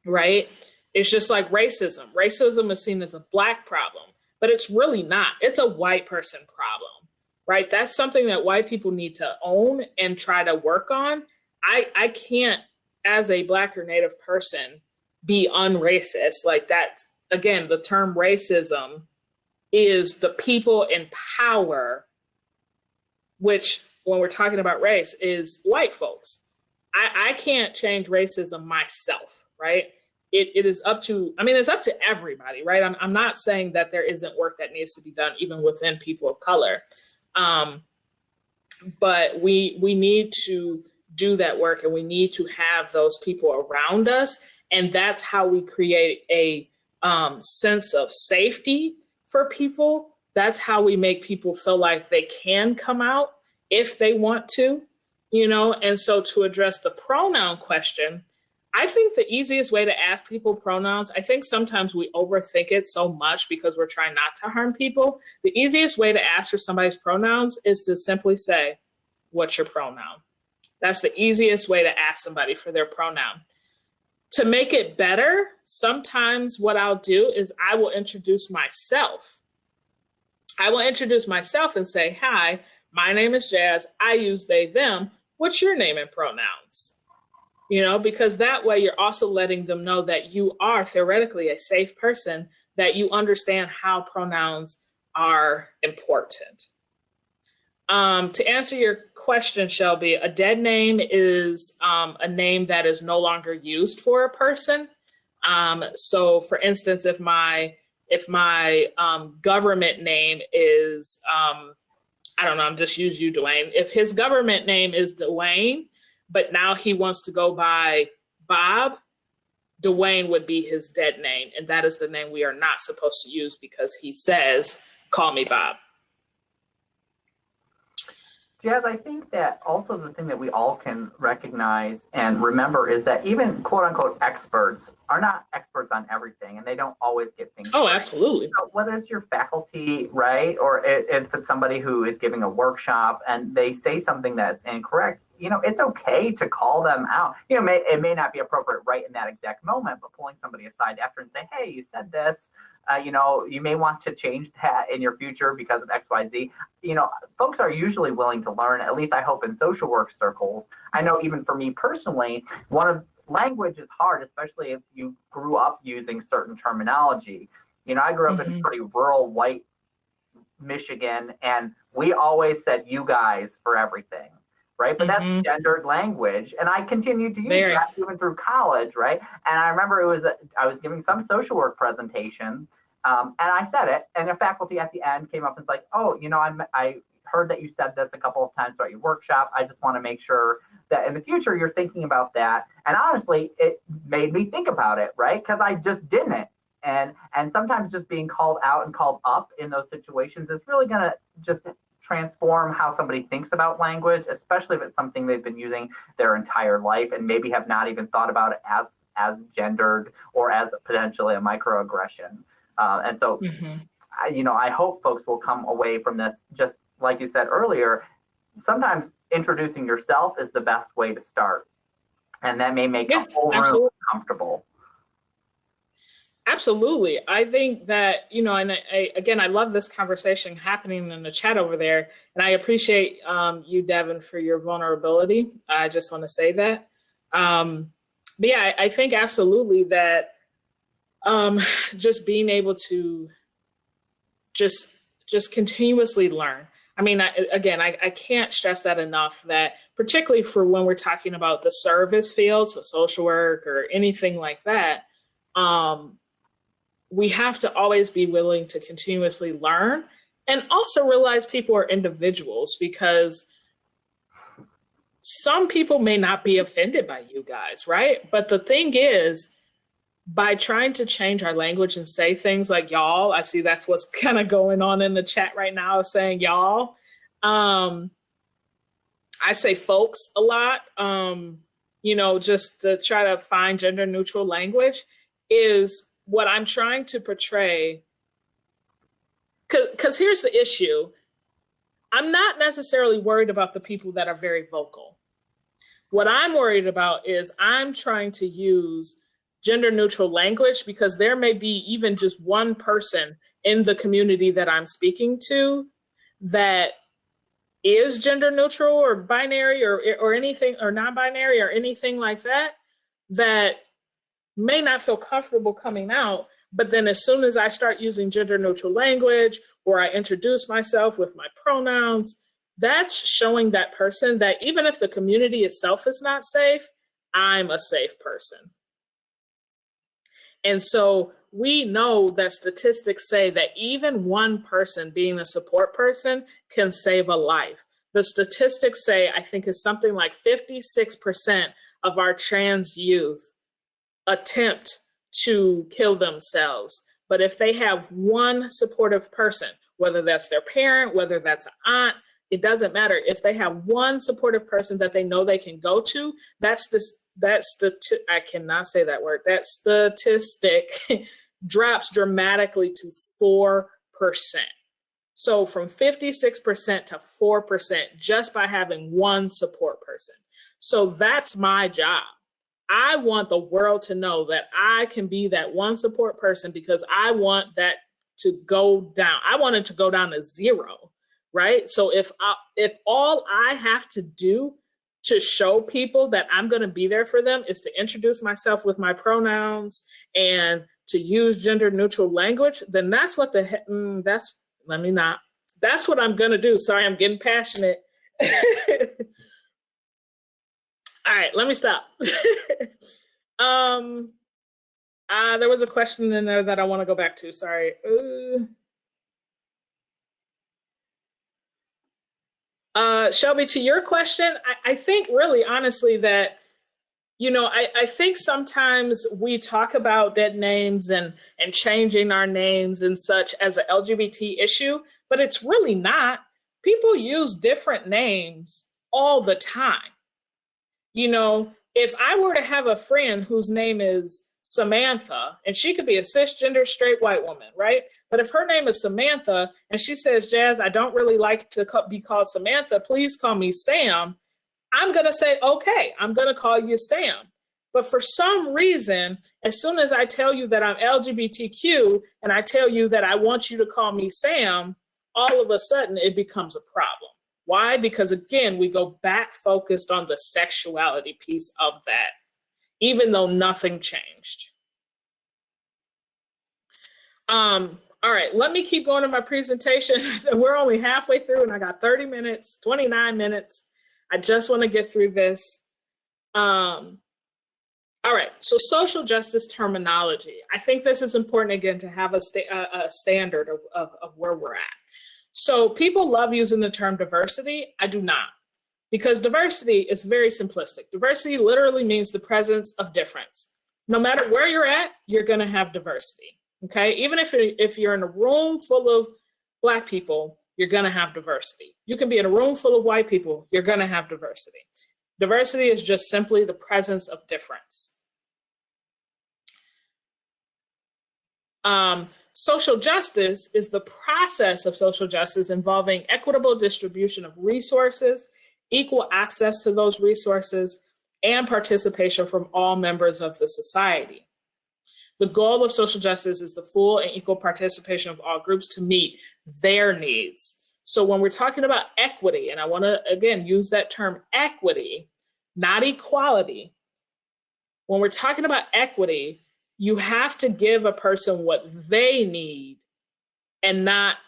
right? It's just like racism. Racism is seen as a Black problem, but it's really not. It's a white person problem, right? That's something that white people need to own and try to work on. I can't, as a Black or Native person, be unracist. Like that, again, the term racism is the people in power, which when we're talking about race is white folks. I can't change racism myself, right? It is up to, it's up to everybody, right? I'm not saying that there isn't work that needs to be done even within people of color. But we need to do that work and we need to have those people around us. And that's how we create a sense of safety for people. That's how we make people feel like they can come out if they want to, And so to address the pronoun question, I think the easiest way to ask people pronouns, I think sometimes we overthink it so much because we're trying not to harm people. The easiest way to ask for somebody's pronouns is to simply say, what's your pronoun? That's the easiest way to ask somebody for their pronoun. To make it better, sometimes what I'll do is I will introduce myself. I will introduce myself and say, hi, my name is Jazz. I use they, them. What's your name and pronouns? Because that way you're also letting them know that you are theoretically a safe person, that you understand how pronouns are important. To answer your question, Shelby, a dead name is a name that is no longer used for a person. So for instance, if my government name is I don't know, I'm just use you, Dwayne. If his government name is Dwayne, but now he wants to go by Bob, Dwayne would be his dead name. And that is the name we are not supposed to use because he says, call me Bob. Jazz, I think that also the thing that we all can recognize and remember is that even quote unquote experts are not experts on everything, and they don't always get things Oh, right. absolutely. So whether it's your faculty, right, or if it's somebody who is giving a workshop and they say something that's incorrect, it's okay to call them out. It may not be appropriate right in that exact moment, but pulling somebody aside after and say, hey, you said this, you may want to change that in your future because of X, Y, Z. Folks are usually willing to learn, at least I hope in social work circles. I know even for me personally, language is hard, especially if you grew up using certain terminology. I grew up in pretty rural white Michigan, and we always said you guys for everything, right? But that's gendered language, and I continued to use that even through college, right? And I remember I was giving some social work presentation, and I said it, and a faculty at the end came up and was like, oh, I heard that you said this a couple of times throughout your workshop. I just want to make sure that in the future you're thinking about that. And honestly, it made me think about it, right? Because I just didn't. And sometimes just being called out and called up in those situations is really going to just transform how somebody thinks about language, especially if it's something they've been using their entire life and maybe have not even thought about it as gendered or as potentially a microaggression. And so, I hope folks will come away from this, just like you said earlier, sometimes introducing yourself is the best way to start. And that may make a whole room comfortable. Absolutely. I think that, and I love this conversation happening in the chat over there. And I appreciate you, Devin, for your vulnerability. I just want to say that. But yeah, I think absolutely that just being able to just continuously learn. I mean, I can't stress that enough, that particularly for when we're talking about the service field, so social work or anything like that, we have to always be willing to continuously learn and also realize people are individuals, because some people may not be offended by you guys, right? But the thing is, by trying to change our language and say things like y'all, I see that's what's kind of going on in the chat right now, saying y'all. I say folks a lot, just to try to find gender neutral language is what I'm trying to portray. Because here's the issue. I'm not necessarily worried about the people that are very vocal. What I'm worried about is I'm trying to use gender neutral language because there may be even just one person in the community that I'm speaking to that is gender neutral or binary or anything, or non-binary or anything like that, that may not feel comfortable coming out. But then as soon as I start using gender neutral language or I introduce myself with my pronouns, that's showing that person that even if the community itself is not safe, I'm a safe person. And so we know that statistics say that even one person being a support person can save a life. The statistics say, I think it's something like 56% of our trans youth attempt to kill themselves. But if they have one supportive person, whether that's their parent, whether that's an aunt, it doesn't matter. If they have one supportive person that they know they can go to, I cannot say that word. That statistic drops dramatically to 4%. So from 56% to 4% just by having one support person. So that's my job. I want the world to know that I can be that one support person because I want that to go down. I want it to go down to 0, right? So if all I have to do to show people that I'm going to be there for them is to introduce myself with my pronouns and to use gender neutral language, then that's what that's what I'm going to do. Sorry, I'm getting passionate. All right, let me stop. There was a question in there that I want to go back to. Sorry. Shelby, to your question, I think really honestly that, I think sometimes we talk about dead names and changing our names and such as an LGBT issue, but it's really not. People use different names all the time. If I were to have a friend whose name is Samantha, and she could be a cisgender straight white woman, right? But if her name is Samantha and she says, Jazz, I don't really like to be called Samantha, please call me Sam, I'm going to say, okay, I'm going to call you Sam. But for some reason, as soon as I tell you that I'm LGBTQ and I tell you that I want you to call me Sam, all of a sudden it becomes a problem. Why? Because again, we go back focused on the sexuality piece of that, even though nothing changed. All right, let me keep going to my presentation. We're only halfway through and I got 30 minutes, 29 minutes. I just want to get through this. All right, so social justice terminology. I think this is important, again, to have a standard of where we're at. So people love using the term diversity. I do not, because diversity is very simplistic. Diversity literally means the presence of difference. No matter where you're at, you're going to have diversity, okay? Even if you're in a room full of Black people, you're going to have diversity. You can be in a room full of white people, you're going to have diversity. Diversity is just simply the presence of difference. Social justice is the process of social justice involving equitable distribution of resources, equal access to those resources, and participation from all members of the society. The goal of social justice is the full and equal participation of all groups to meet their needs. So when we're talking about equity, and I want to, again, use that term equity, not equality. When we're talking about equity, you have to give a person what they need and not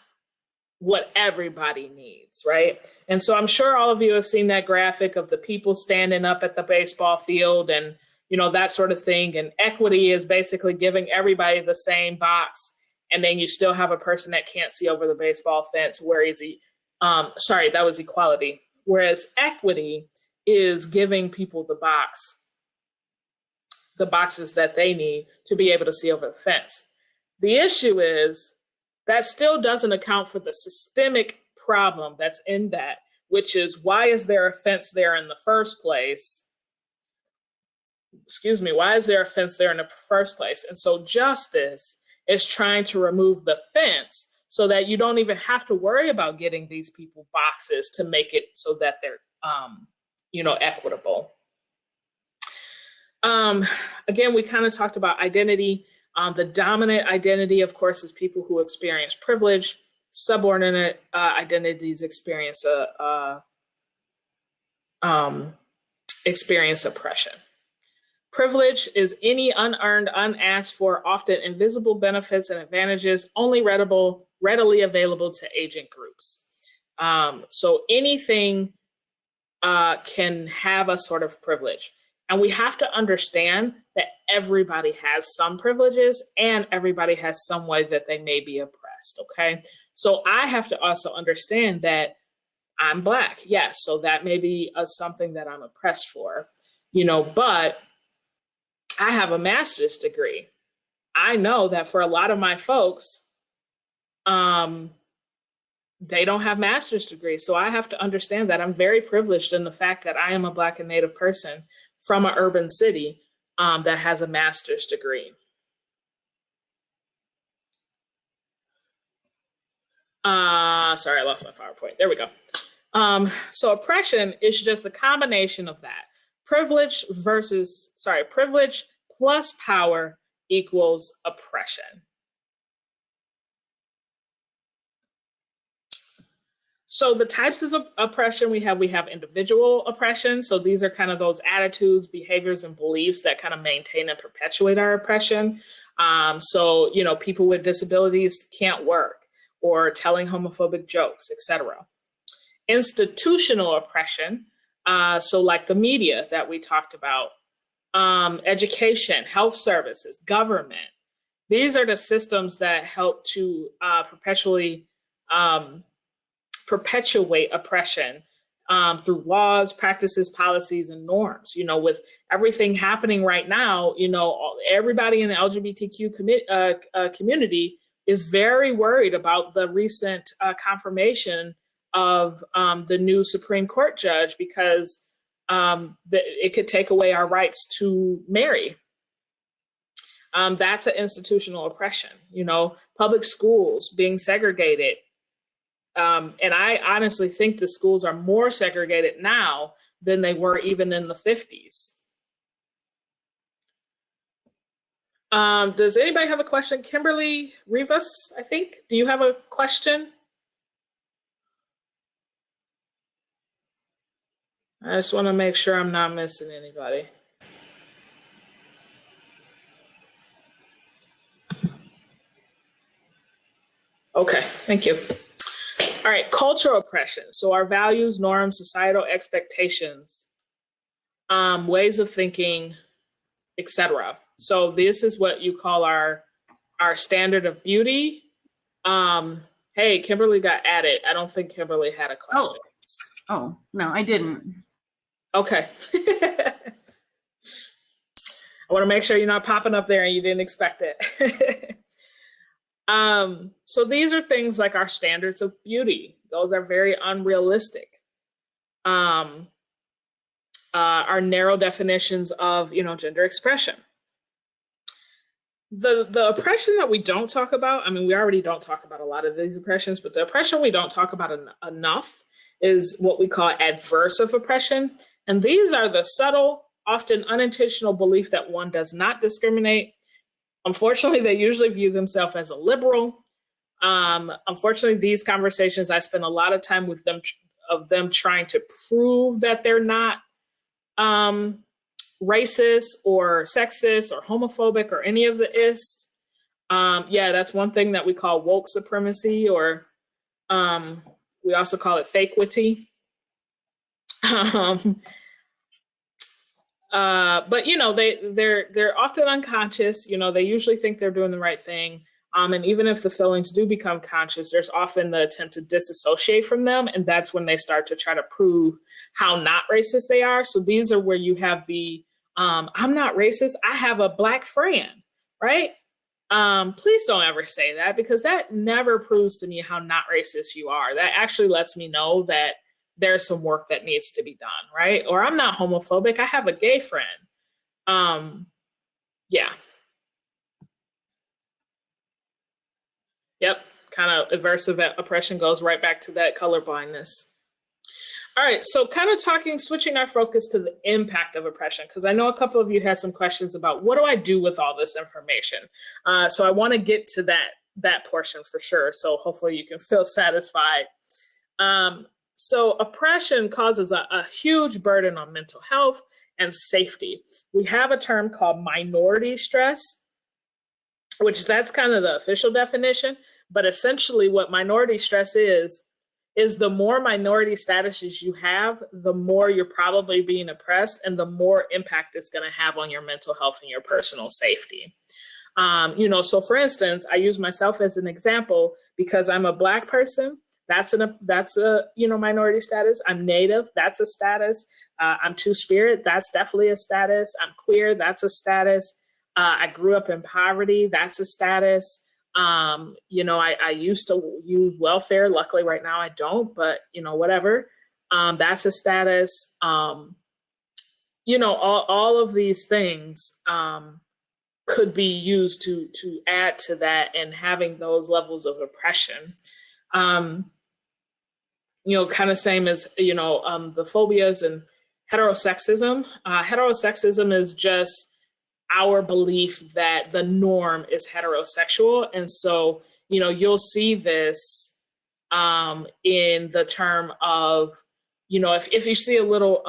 what everybody needs, right? And so I'm sure all of you have seen that graphic of the people standing up at the baseball field and, that sort of thing. And equity is basically giving everybody the same box. And then you still have a person that can't see over the baseball fence. Where is he? Sorry, that was equality. Whereas equity is giving people the boxes that they need to be able to see over the fence. The issue is that still doesn't account for the systemic problem that's in that, which is, why is there a fence there in the first place? Why is there a fence there in the first place? And so justice is trying to remove the fence so that you don't even have to worry about getting these people boxes to make it so that they're, equitable. Again, we kind of talked about identity. The dominant identity, of course, is people who experience privilege. Subordinate identities experience oppression. Privilege is any unearned, unasked for, often invisible benefits and advantages only readily available to agent groups. So anything can have a sort of privilege. And we have to understand that everybody has some privileges and everybody has some way that they may be oppressed, okay? So I have to also understand that I'm Black, yes, so that may be something that I'm oppressed for, but I have a master's degree. I know that for a lot of my folks, they don't have master's degrees. So I have to understand that I'm very privileged in the fact that I am a Black and Native person from an urban city that has a master's degree. Sorry, I lost my PowerPoint. There we go. So oppression is just a combination of that. Privilege plus power equals oppression. So the types of oppression we have individual oppression. So these are kind of those attitudes, behaviors, and beliefs that kind of maintain and perpetuate our oppression. So, people with disabilities can't work, or telling homophobic jokes, etc. Institutional oppression, so like the media that we talked about, education, health services, government. These are the systems that help to perpetuate oppression through laws, practices, policies, and norms. You know, with everything happening right now, you know, everybody in the LGBTQ community is very worried about the recent confirmation of the new Supreme Court judge, because it could take away our rights to marry. That's an institutional oppression, you know, public schools being segregated. And I honestly think the schools are more segregated now than they were even in the 50s. Does anybody have a question? Kimberly Rivas, I think. Do you have a question? I just want to make sure I'm not missing anybody. Okay, thank you. All right, cultural oppression. So our values, norms, societal expectations, ways of thinking, etc. So this is what you call our standard of beauty. Hey, Kimberly got added. I don't think Kimberly had a question. Oh no, I didn't. Okay. I want to make sure you're not popping up there and you didn't expect it. So these are things like our standards of beauty. Those are very unrealistic. Our narrow definitions of, you know, gender expression. The oppression that we don't talk about, I mean, we already don't talk about a lot of these oppressions, but the oppression we don't talk about enough is what we call adversive oppression. And these are the subtle, often unintentional belief that one does not discriminate. Unfortunately, they usually view themselves as a liberal. Unfortunately, these conversations, I spend a lot of time with them, trying to prove that they're not racist or sexist or homophobic or any of the ist. Yeah, that's one thing that we call woke supremacy, or we also call it fake witty. But you know, they're often unconscious. You know, they usually think they're doing the right thing. And even if the feelings do become conscious, there's often the attempt to disassociate from them, and that's when they start to try to prove how not racist they are. So these are where you have the I'm not racist, I have a Black friend, right? Please don't ever say that, because that never proves to me how not racist you are. That actually lets me know that there's some work that needs to be done, right? Or I'm not homophobic, I have a gay friend. Yeah. Yep, kind of aversive oppression goes right back to that colorblindness. All right, so kind of switching our focus to the impact of oppression, because I know a couple of you had some questions about what do I do with all this information? So I want to get to that portion for sure. So hopefully you can feel satisfied. So oppression causes a huge burden on mental health and safety. We have a term called minority stress, which that's kind of the official definition, but essentially what minority stress is the more minority statuses you have, the more you're probably being oppressed and the more impact it's going to have on your mental health and your personal safety. You know, so for instance, I use myself as an example because I'm a Black person. That's a you know, minority status. I'm Native, that's a status. I'm Two-Spirit, that's definitely a status. I'm queer, that's a status. I grew up in poverty, that's a status. You know, I used to use welfare. Luckily right now I don't, but you know, whatever. That's a status. You know, all of these things could be used to add to that and having those levels of oppression. You know, kind of same as, you know, the phobias and heterosexism. Heterosexism is just our belief that the norm is heterosexual. And so, you know, you'll see this in the term of, you know, if you see a little,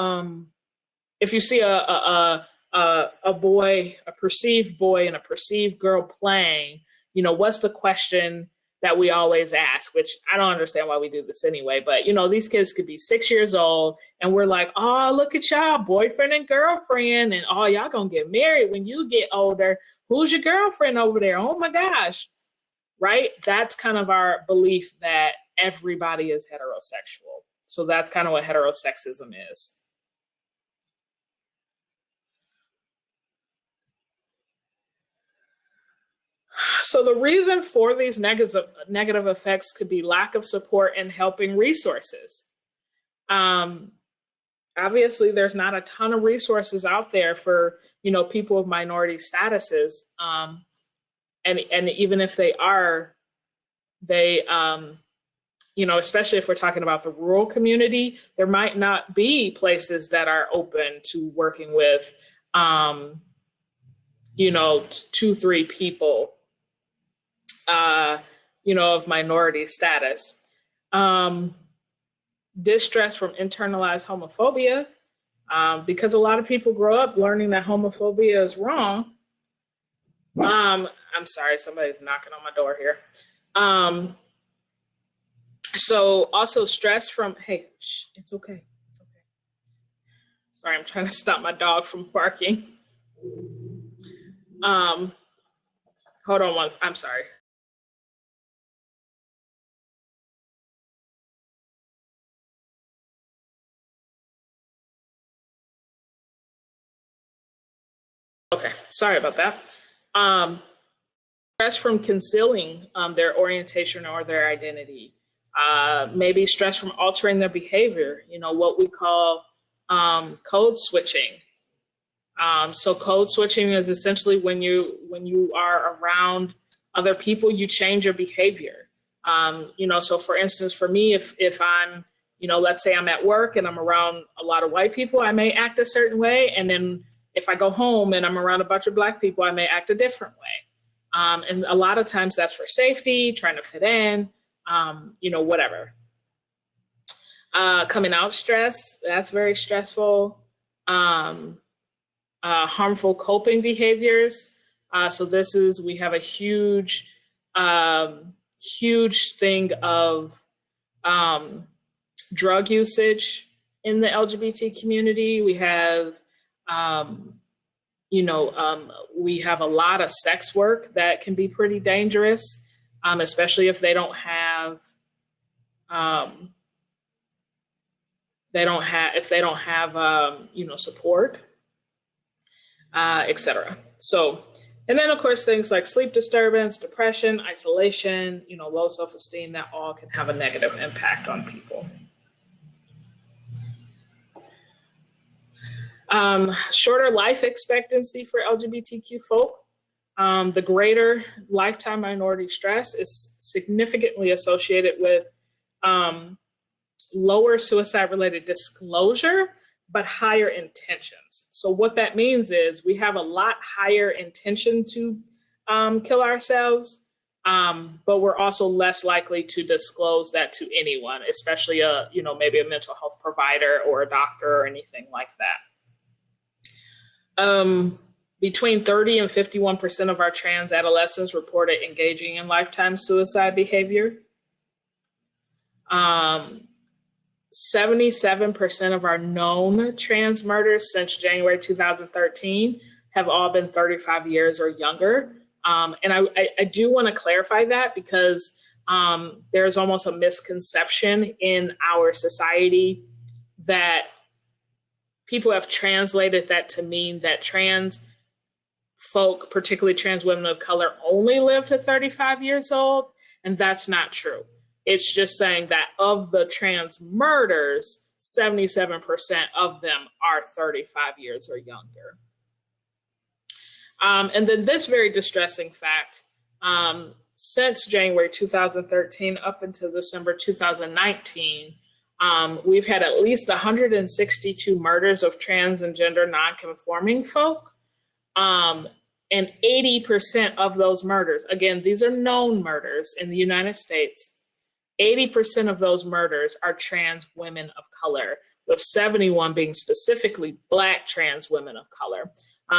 if you see a boy, a perceived boy and a perceived girl playing, you know, what's the question that we always ask, which I don't understand why we do this anyway, but you know, these kids could be 6 years old and we're like, oh, look at y'all, boyfriend and girlfriend, and oh, y'all gonna get married when you get older. Who's your girlfriend over there? Oh my gosh, right? That's kind of our belief that everybody is heterosexual. So that's kind of what heterosexism is. So the reason for these negative effects could be lack of support and helping resources. Obviously, there's not a ton of resources out there for, people of minority statuses. And even if they are, they, especially if we're talking about the rural community, there might not be places that are open to working with, 2-3 people, of minority status. Distress from internalized homophobia, because a lot of people grow up learning that homophobia is wrong. I'm sorry, somebody's knocking on my door here. So also stress from, hey, it's okay. It's okay. Sorry, I'm trying to stop my dog from barking. Hold on once, I'm sorry. Okay, sorry about that. Stress from concealing their orientation or their identity. Maybe stress from altering their behavior, what we call code switching. So code switching is essentially when you are around other people, you change your behavior. So for instance, for me, if I'm, let's say I'm at work and I'm around a lot of white people, I may act a certain way. And then if I go home and I'm around a bunch of Black people, I may act a different way. And a lot of times that's for safety, trying to fit in, whatever. Coming out stress, that's very stressful. Harmful coping behaviors. So we have a huge thing of drug usage in the LGBT community. We have, we have a lot of sex work that can be pretty dangerous, especially if they don't have support, etc. So, and then of course things like sleep disturbance, depression, isolation, low self-esteem, that all can have a negative impact on people. Shorter life expectancy for LGBTQ folk. The greater lifetime minority stress is significantly associated with lower suicide-related disclosure, but higher intentions. So what that means is we have a lot higher intention to kill ourselves, but we're also less likely to disclose that to anyone, especially maybe a mental health provider or a doctor or anything like that. Between 30 and 51% of our trans adolescents reported engaging in lifetime suicide behavior. 77% of our known trans murders since January 2013 have all been 35 years or younger. And I do want to clarify that because there's almost a misconception in our society that people have translated that to mean that trans folk, particularly trans women of color, only live to 35 years old. And that's not true. It's just saying that of the trans murders, 77% of them are 35 years or younger. And then this very distressing fact, since January 2013 up until December 2019, we've had at least 162 murders of trans and gender non-conforming folk. And 80% of those murders, again, these are known murders in the United States, 80% of those murders are trans women of color, with 71 being specifically Black trans women of color.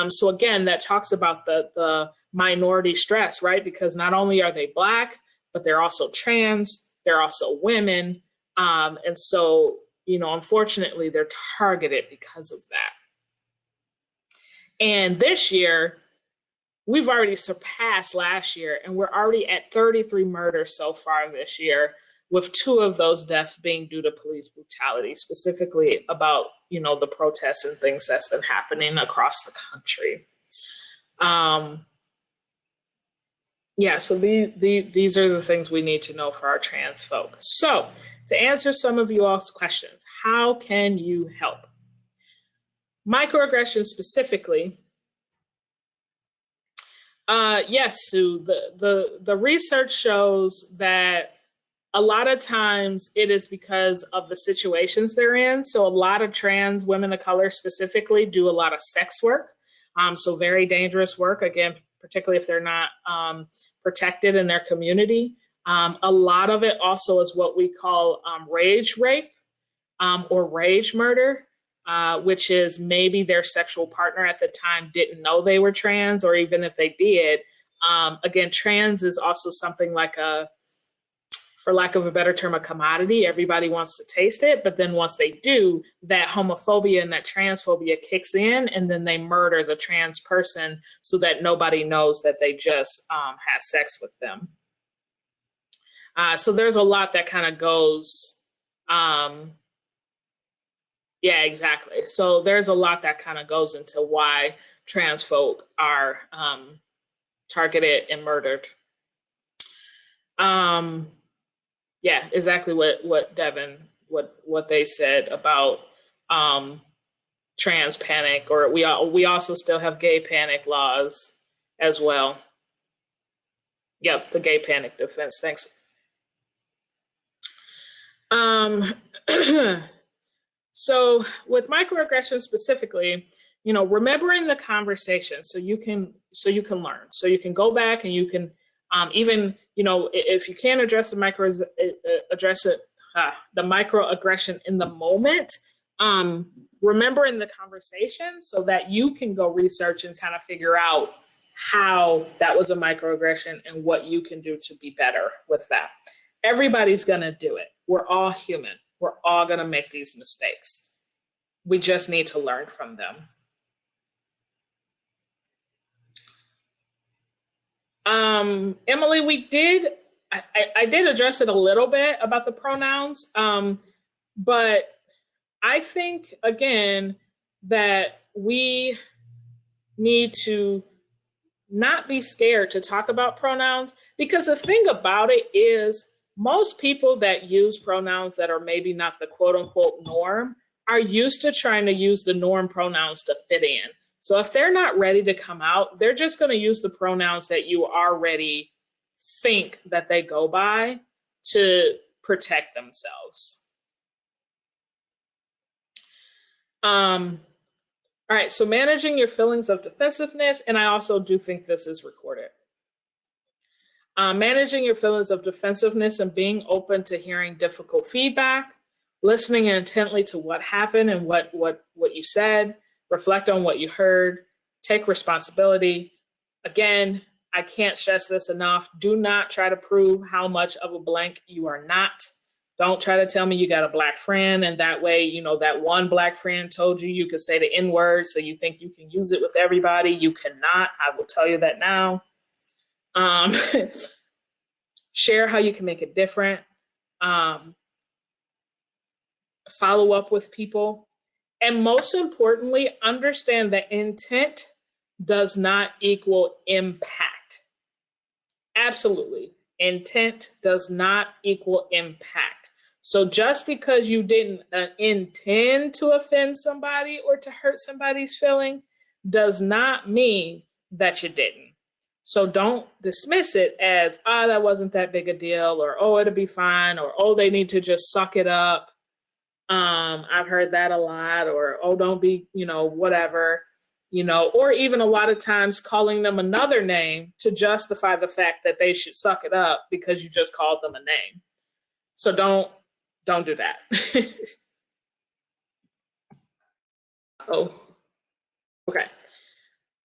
So again, that talks about the minority stress, right? Because not only are they Black, but they're also trans, they're also women. And so, unfortunately, they're targeted because of that. And this year, we've already surpassed last year, and we're already at 33 murders so far this year. with 2 of those deaths being due to police brutality, specifically about, the protests and things that's been happening across the country. So these are the things we need to know for our trans folks. So to answer some of you all's questions, how can you help? Microaggressions specifically. Yes, Sue, the research shows that a lot of times it is because of the situations they're in. So a lot of trans women of color specifically do a lot of sex work. So very dangerous work, again, particularly if they're not protected in their community. A lot of it also is what we call rage rape or rage murder, which is maybe their sexual partner at the time didn't know they were trans, or even if they did. Again, trans is also something like for lack of a better term, a commodity. Everybody wants to taste it, but then once they do, that homophobia and that transphobia kicks in, and then they murder the trans person so that nobody knows that they just had sex with them. So there's a lot that kind of goes, yeah, exactly. So there's a lot that kind of goes into why trans folk are targeted and murdered. Yeah, exactly what Devin, what they said about trans panic, or we also still have gay panic laws as well. Yep, the gay panic defense. Thanks. So with microaggressions specifically, remembering the conversation so you can learn. So you can go back and you can even, if you can't address the microaggression in the moment, remembering the conversation so that you can go research and kind of figure out how that was a microaggression and what you can do to be better with that. Everybody's gonna do it. We're all human. We're all gonna make these mistakes. We just need to learn from them. Emily, I did address it a little bit about the pronouns, but I think, again, that we need to not be scared to talk about pronouns, because the thing about it is most people that use pronouns that are maybe not the quote unquote norm are used to trying to use the norm pronouns to fit in. So if they're not ready to come out, they're just going to use the pronouns that you already think that they go by to protect themselves. All right, so managing your feelings of defensiveness, and I also do think this is recorded. Managing your feelings of defensiveness and being open to hearing difficult feedback, listening intently to what happened and what you said, reflect on what you heard, take responsibility. Again, I can't stress this enough. Do not try to prove how much of a blank you are not. Don't try to tell me you got a Black friend and that way, that one Black friend told you could say the N-word, so you think you can use it with everybody. You cannot. I will tell you that now. Share how you can make it different. Follow up with people. And most importantly, understand that intent does not equal impact. Absolutely. Intent does not equal impact. So just because you didn't intend to offend somebody or to hurt somebody's feeling does not mean that you didn't. So don't dismiss it as, that wasn't that big a deal, or, it'll be fine, or, they need to just suck it up. I've heard that a lot, or, don't be, whatever, or even a lot of times calling them another name to justify the fact that they should suck it up because you just called them a name. So don't do that. Okay.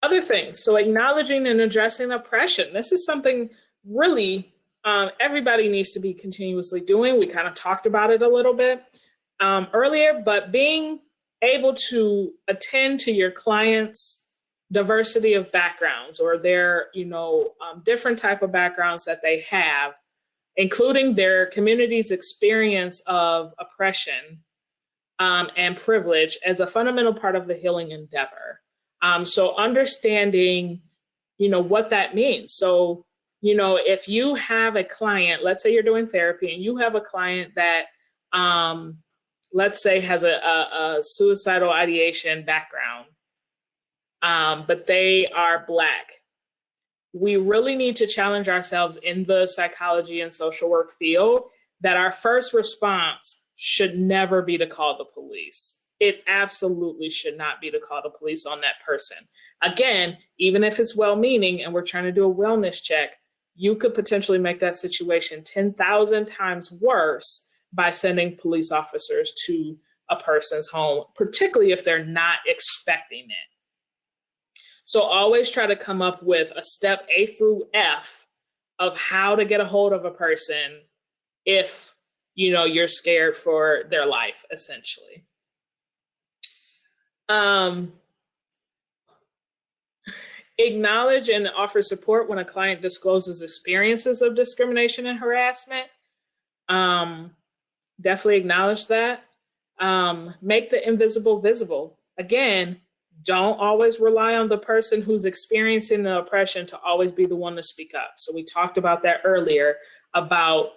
Other things. So acknowledging and addressing oppression. This is something really everybody needs to be continuously doing. We kind of talked about it a little bit earlier, but being able to attend to your clients' diversity of backgrounds or their, different type of backgrounds that they have, including their community's experience of oppression and privilege as a fundamental part of the healing endeavor. So understanding, what that means. So, if you have a client, let's say you're doing therapy and you have a client that, let's say has a suicidal ideation background, but they are Black, we really need to challenge ourselves in the psychology and social work field that our first response should never be to call the police. It absolutely should not be to call the police on that person. Again, even if it's well-meaning and we're trying to do a wellness check, you could potentially make that situation 10,000 times worse by sending police officers to a person's home, particularly if they're not expecting it. So always try to come up with a step A through F of how to get a hold of a person if, you're scared for their life, essentially. Acknowledge and offer support when a client discloses experiences of discrimination and harassment. Definitely acknowledge that. Make the invisible visible. Again, don't always rely on the person who's experiencing the oppression to always be the one to speak up. So we talked about that earlier about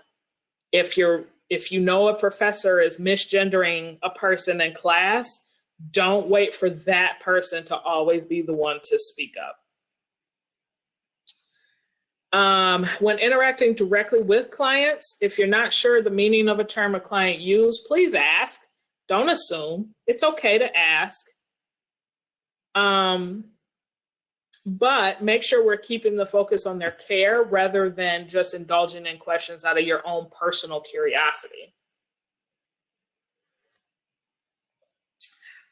if you know a professor is misgendering a person in class, don't wait for that person to always be the one to speak up. When interacting directly with clients, if you're not sure the meaning of a term a client used, please ask. Don't assume. It's okay to ask. But make sure we're keeping the focus on their care rather than just indulging in questions out of your own personal curiosity.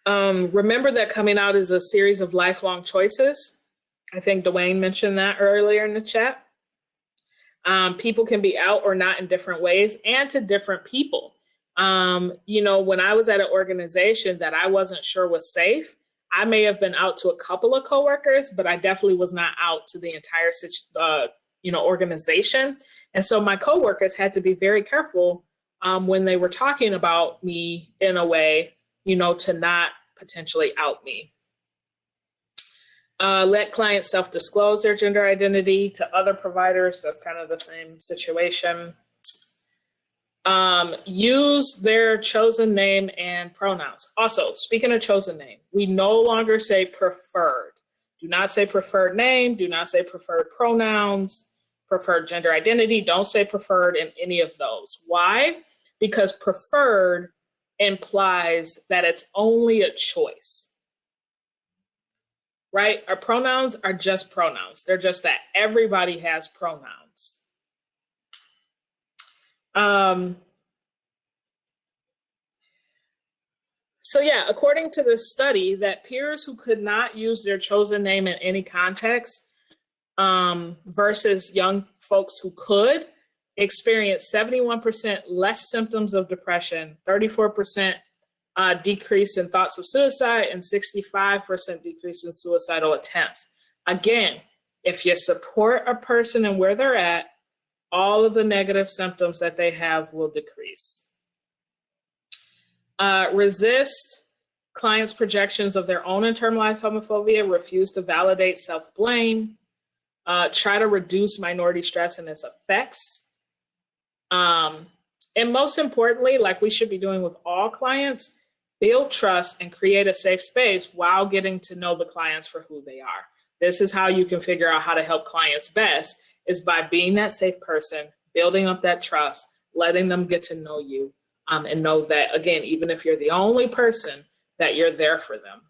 Remember that coming out is a series of lifelong choices. I think Dwayne mentioned that earlier in the chat. People can be out or not in different ways and to different people. When I was at an organization that I wasn't sure was safe, I may have been out to a couple of coworkers, but I definitely was not out to the entire organization. And so my coworkers had to be very careful when they were talking about me in a way, to not potentially out me. Let clients self-disclose their gender identity to other providers. That's kind of the same situation. Use their chosen name and pronouns. Also, speaking of chosen name, we no longer say preferred. Do not say preferred name. Do not say preferred pronouns, preferred gender identity. Don't say preferred in any of those. Why? Because preferred implies that it's only a choice, right? Our pronouns are just pronouns. They're just that. Everybody has pronouns. So yeah, according to this study, that peers who could not use their chosen name in any context versus young folks who could experienced 71% less symptoms of depression, 34% decrease in thoughts of suicide, and 65% decrease in suicidal attempts. Again, if you support a person and where they're at, all of the negative symptoms that they have will decrease. Resist clients' projections of their own internalized homophobia, refuse to validate self-blame, try to reduce minority stress and its effects. And most importantly, like we should be doing with all clients, build trust and create a safe space while getting to know the clients for who they are. This is how you can figure out how to help clients best, is by being that safe person, building up that trust, letting them get to know you, and know that, again, even if you're the only person, that you're there for them.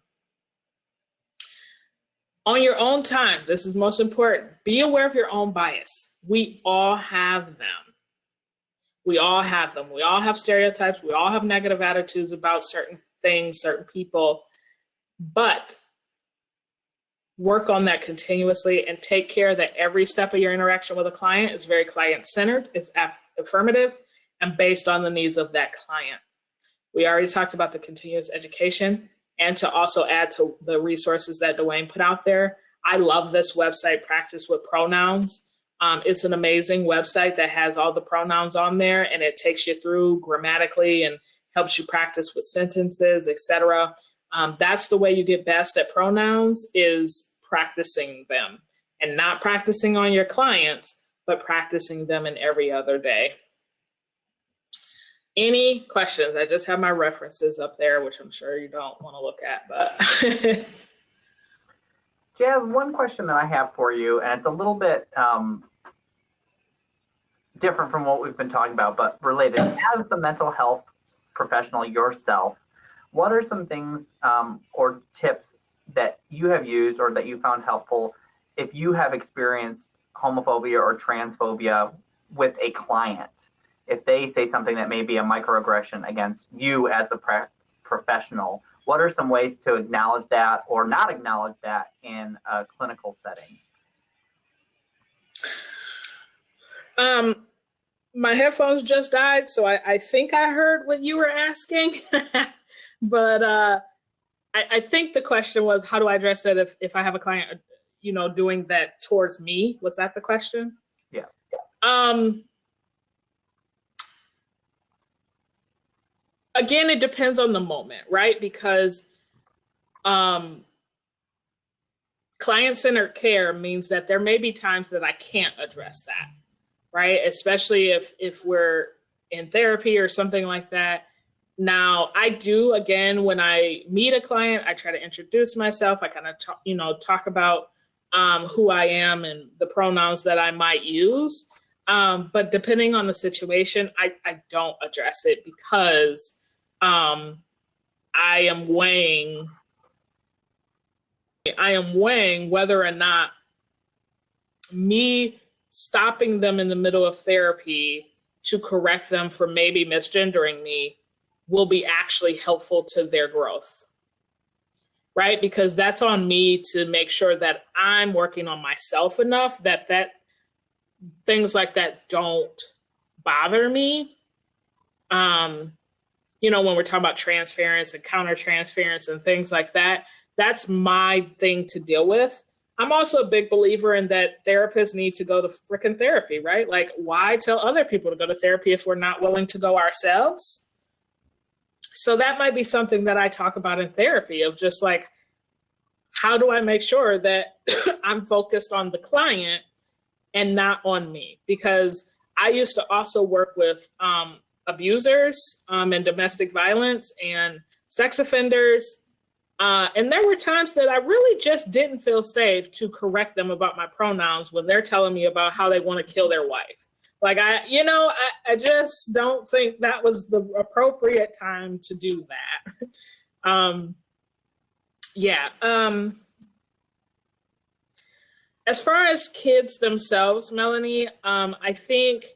On your own time, this is most important. Be aware of your own bias. We all have them. We all have them. We all have stereotypes. We all have negative attitudes about certain things, certain people, but work on that continuously and take care that every step of your interaction with a client is very client-centered, it's affirmative, and based on the needs of that client. We already talked about the continuous education, and to also add to the resources that Dwayne put out there, I love this website, Practice with Pronouns. It's an amazing website that has all the pronouns on there, and it takes you through grammatically and helps you practice with sentences, etc. That's the way you get best at pronouns, is practicing them, and not practicing on your clients, but practicing them in every other day. Any questions? I just have my references up there, which I'm sure you don't want to look at, but. Jazz, one question that I have for you, and it's a little bit different from what we've been talking about, but related. As the mental health professional yourself, what are some things or tips that you have used or that you found helpful if you have experienced homophobia or transphobia with a client? If they say something that may be a microaggression against you as a professional, what are some ways to acknowledge that or not acknowledge that in a clinical setting? My headphones just died, so I think I heard what you were asking. But I think the question was, how do I address that if I have a client, doing that towards me? Was that the question? Yeah. Again, it depends on the moment, right? Because client-centered care means that there may be times that I can't address that, right? Especially if we're in therapy or something like that. Now, I do, again, when I meet a client, I try to introduce myself. I kind of talk about who I am and the pronouns that I might use. But depending on the situation, I don't address it because I am weighing whether or not me stopping them in the middle of therapy to correct them for maybe misgendering me will be actually helpful to their growth, right? Because that's on me to make sure that I'm working on myself enough that things like that don't bother me. When we're talking about transference and countertransference and things like that, that's my thing to deal with. I'm also a big believer in that therapists need to go to freaking therapy, right? Like, why tell other people to go to therapy if we're not willing to go ourselves? So that might be something that I talk about in therapy, of just like, how do I make sure that I'm focused on the client and not on me? Because I used to also work with abusers and domestic violence and sex offenders. And there were times that I really just didn't feel safe to correct them about my pronouns when they're telling me about how they want to kill their wife. Like, I just don't think that was the appropriate time to do that. As far as kids themselves, Melanie, I think,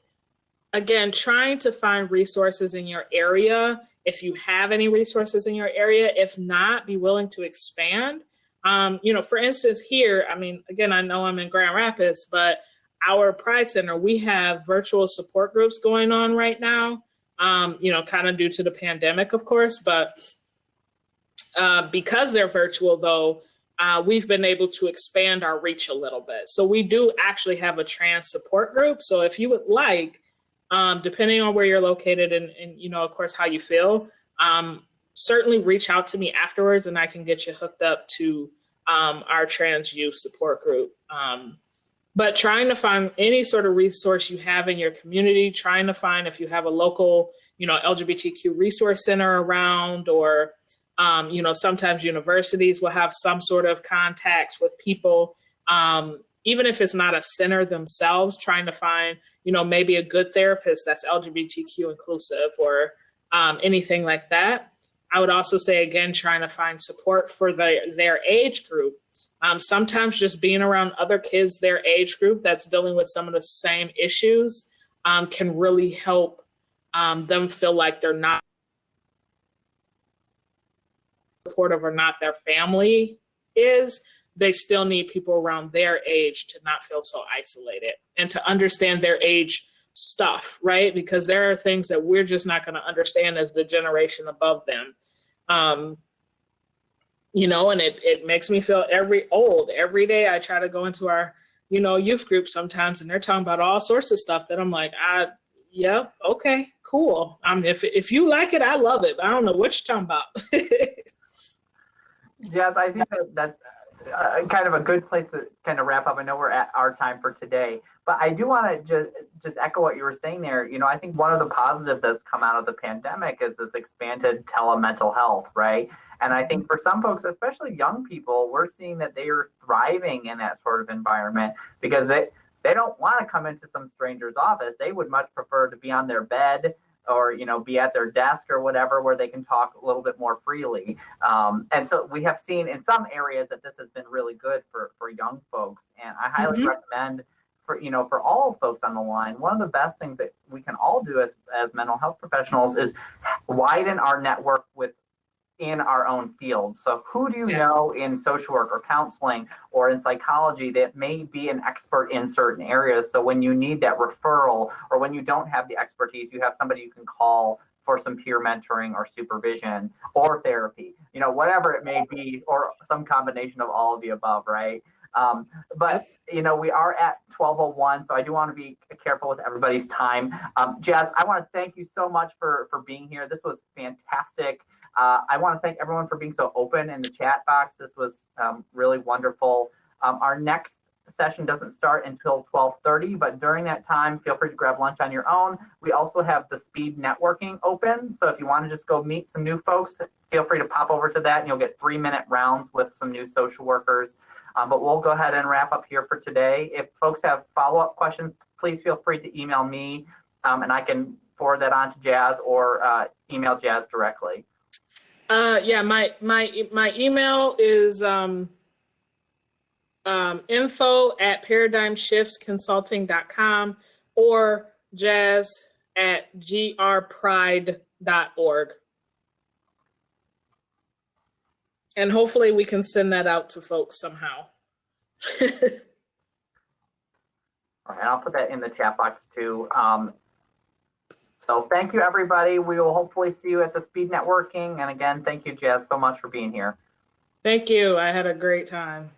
again, trying to find resources in your area, if you have any resources in your area. If not, be willing to expand. For instance, here, again, I know I'm in Grand Rapids, but our Pride Center, we have virtual support groups going on right now, kind of due to the pandemic, of course, but because they're virtual, though, we've been able to expand our reach a little bit. So we do actually have a trans support group. So if you would like, depending on where you're located and of course, how you feel, certainly reach out to me afterwards and I can get you hooked up to our trans youth support group. But trying to find any sort of resource you have in your community, trying to find if you have a local, LGBTQ resource center around, or, sometimes universities will have some sort of contacts with people, even if it's not a center themselves, trying to find, maybe a good therapist that's LGBTQ inclusive or anything like that. I would also say, again, trying to find support for their age group. Sometimes just being around other kids their age group that's dealing with some of the same issues can really help them feel like they're not supportive or not their family is. They still need people around their age to not feel so isolated and to understand their age stuff, right? Because there are things that we're just not going to understand as the generation above them. And it makes me feel every day I try to go into our youth groups sometimes, and they're talking about all sorts of stuff that I'm like, yeah, okay, cool. If you like it, I love it. But I don't know what you're talking about. Jazz, I think that's kind of a good place to kind of wrap up. I know we're at our time for today, but I do want to just echo what you were saying there. I think one of the positives that's come out of the pandemic is this expanded telemental health, right? And I think for some folks, especially young people, we're seeing that they are thriving in that sort of environment because they don't want to come into some stranger's office. They would much prefer to be on their bed or be at their desk or whatever, where they can talk a little bit more freely. And so we have seen in some areas that this has been really good for young folks. And I highly recommend for all folks on the line, one of the best things that we can all do as mental health professionals is widen our network in our own field. So who do you know in social work or counseling or in psychology that may be an expert in certain areas? So when you need that referral or when you don't have the expertise, you have somebody you can call for some peer mentoring or supervision or therapy, whatever it may be, or some combination of all of the above, right? But we are at 12:01, so I do want to be careful with everybody's time. Jazz, I want to thank you so much for being here. This was fantastic. I want to thank everyone for being so open in the chat box. This was really wonderful. Our next session doesn't start until 12:30, but during that time, feel free to grab lunch on your own. We also have the speed networking open. So if you want to just go meet some new folks, feel free to pop over to that and you'll get 3-minute rounds with some new social workers. But we'll go ahead and wrap up here for today. If folks have follow-up questions, please feel free to email me and I can forward that on to Jazz or email Jazz directly. Yeah, my email is info@paradigmshiftsconsulting.com or jazz@grpride.org. And hopefully we can send that out to folks somehow. All right, I'll put that in the chat box too. So thank you, everybody. We will hopefully see you at the speed networking. And again, thank you, Jazz, so much for being here. Thank you. I had a great time.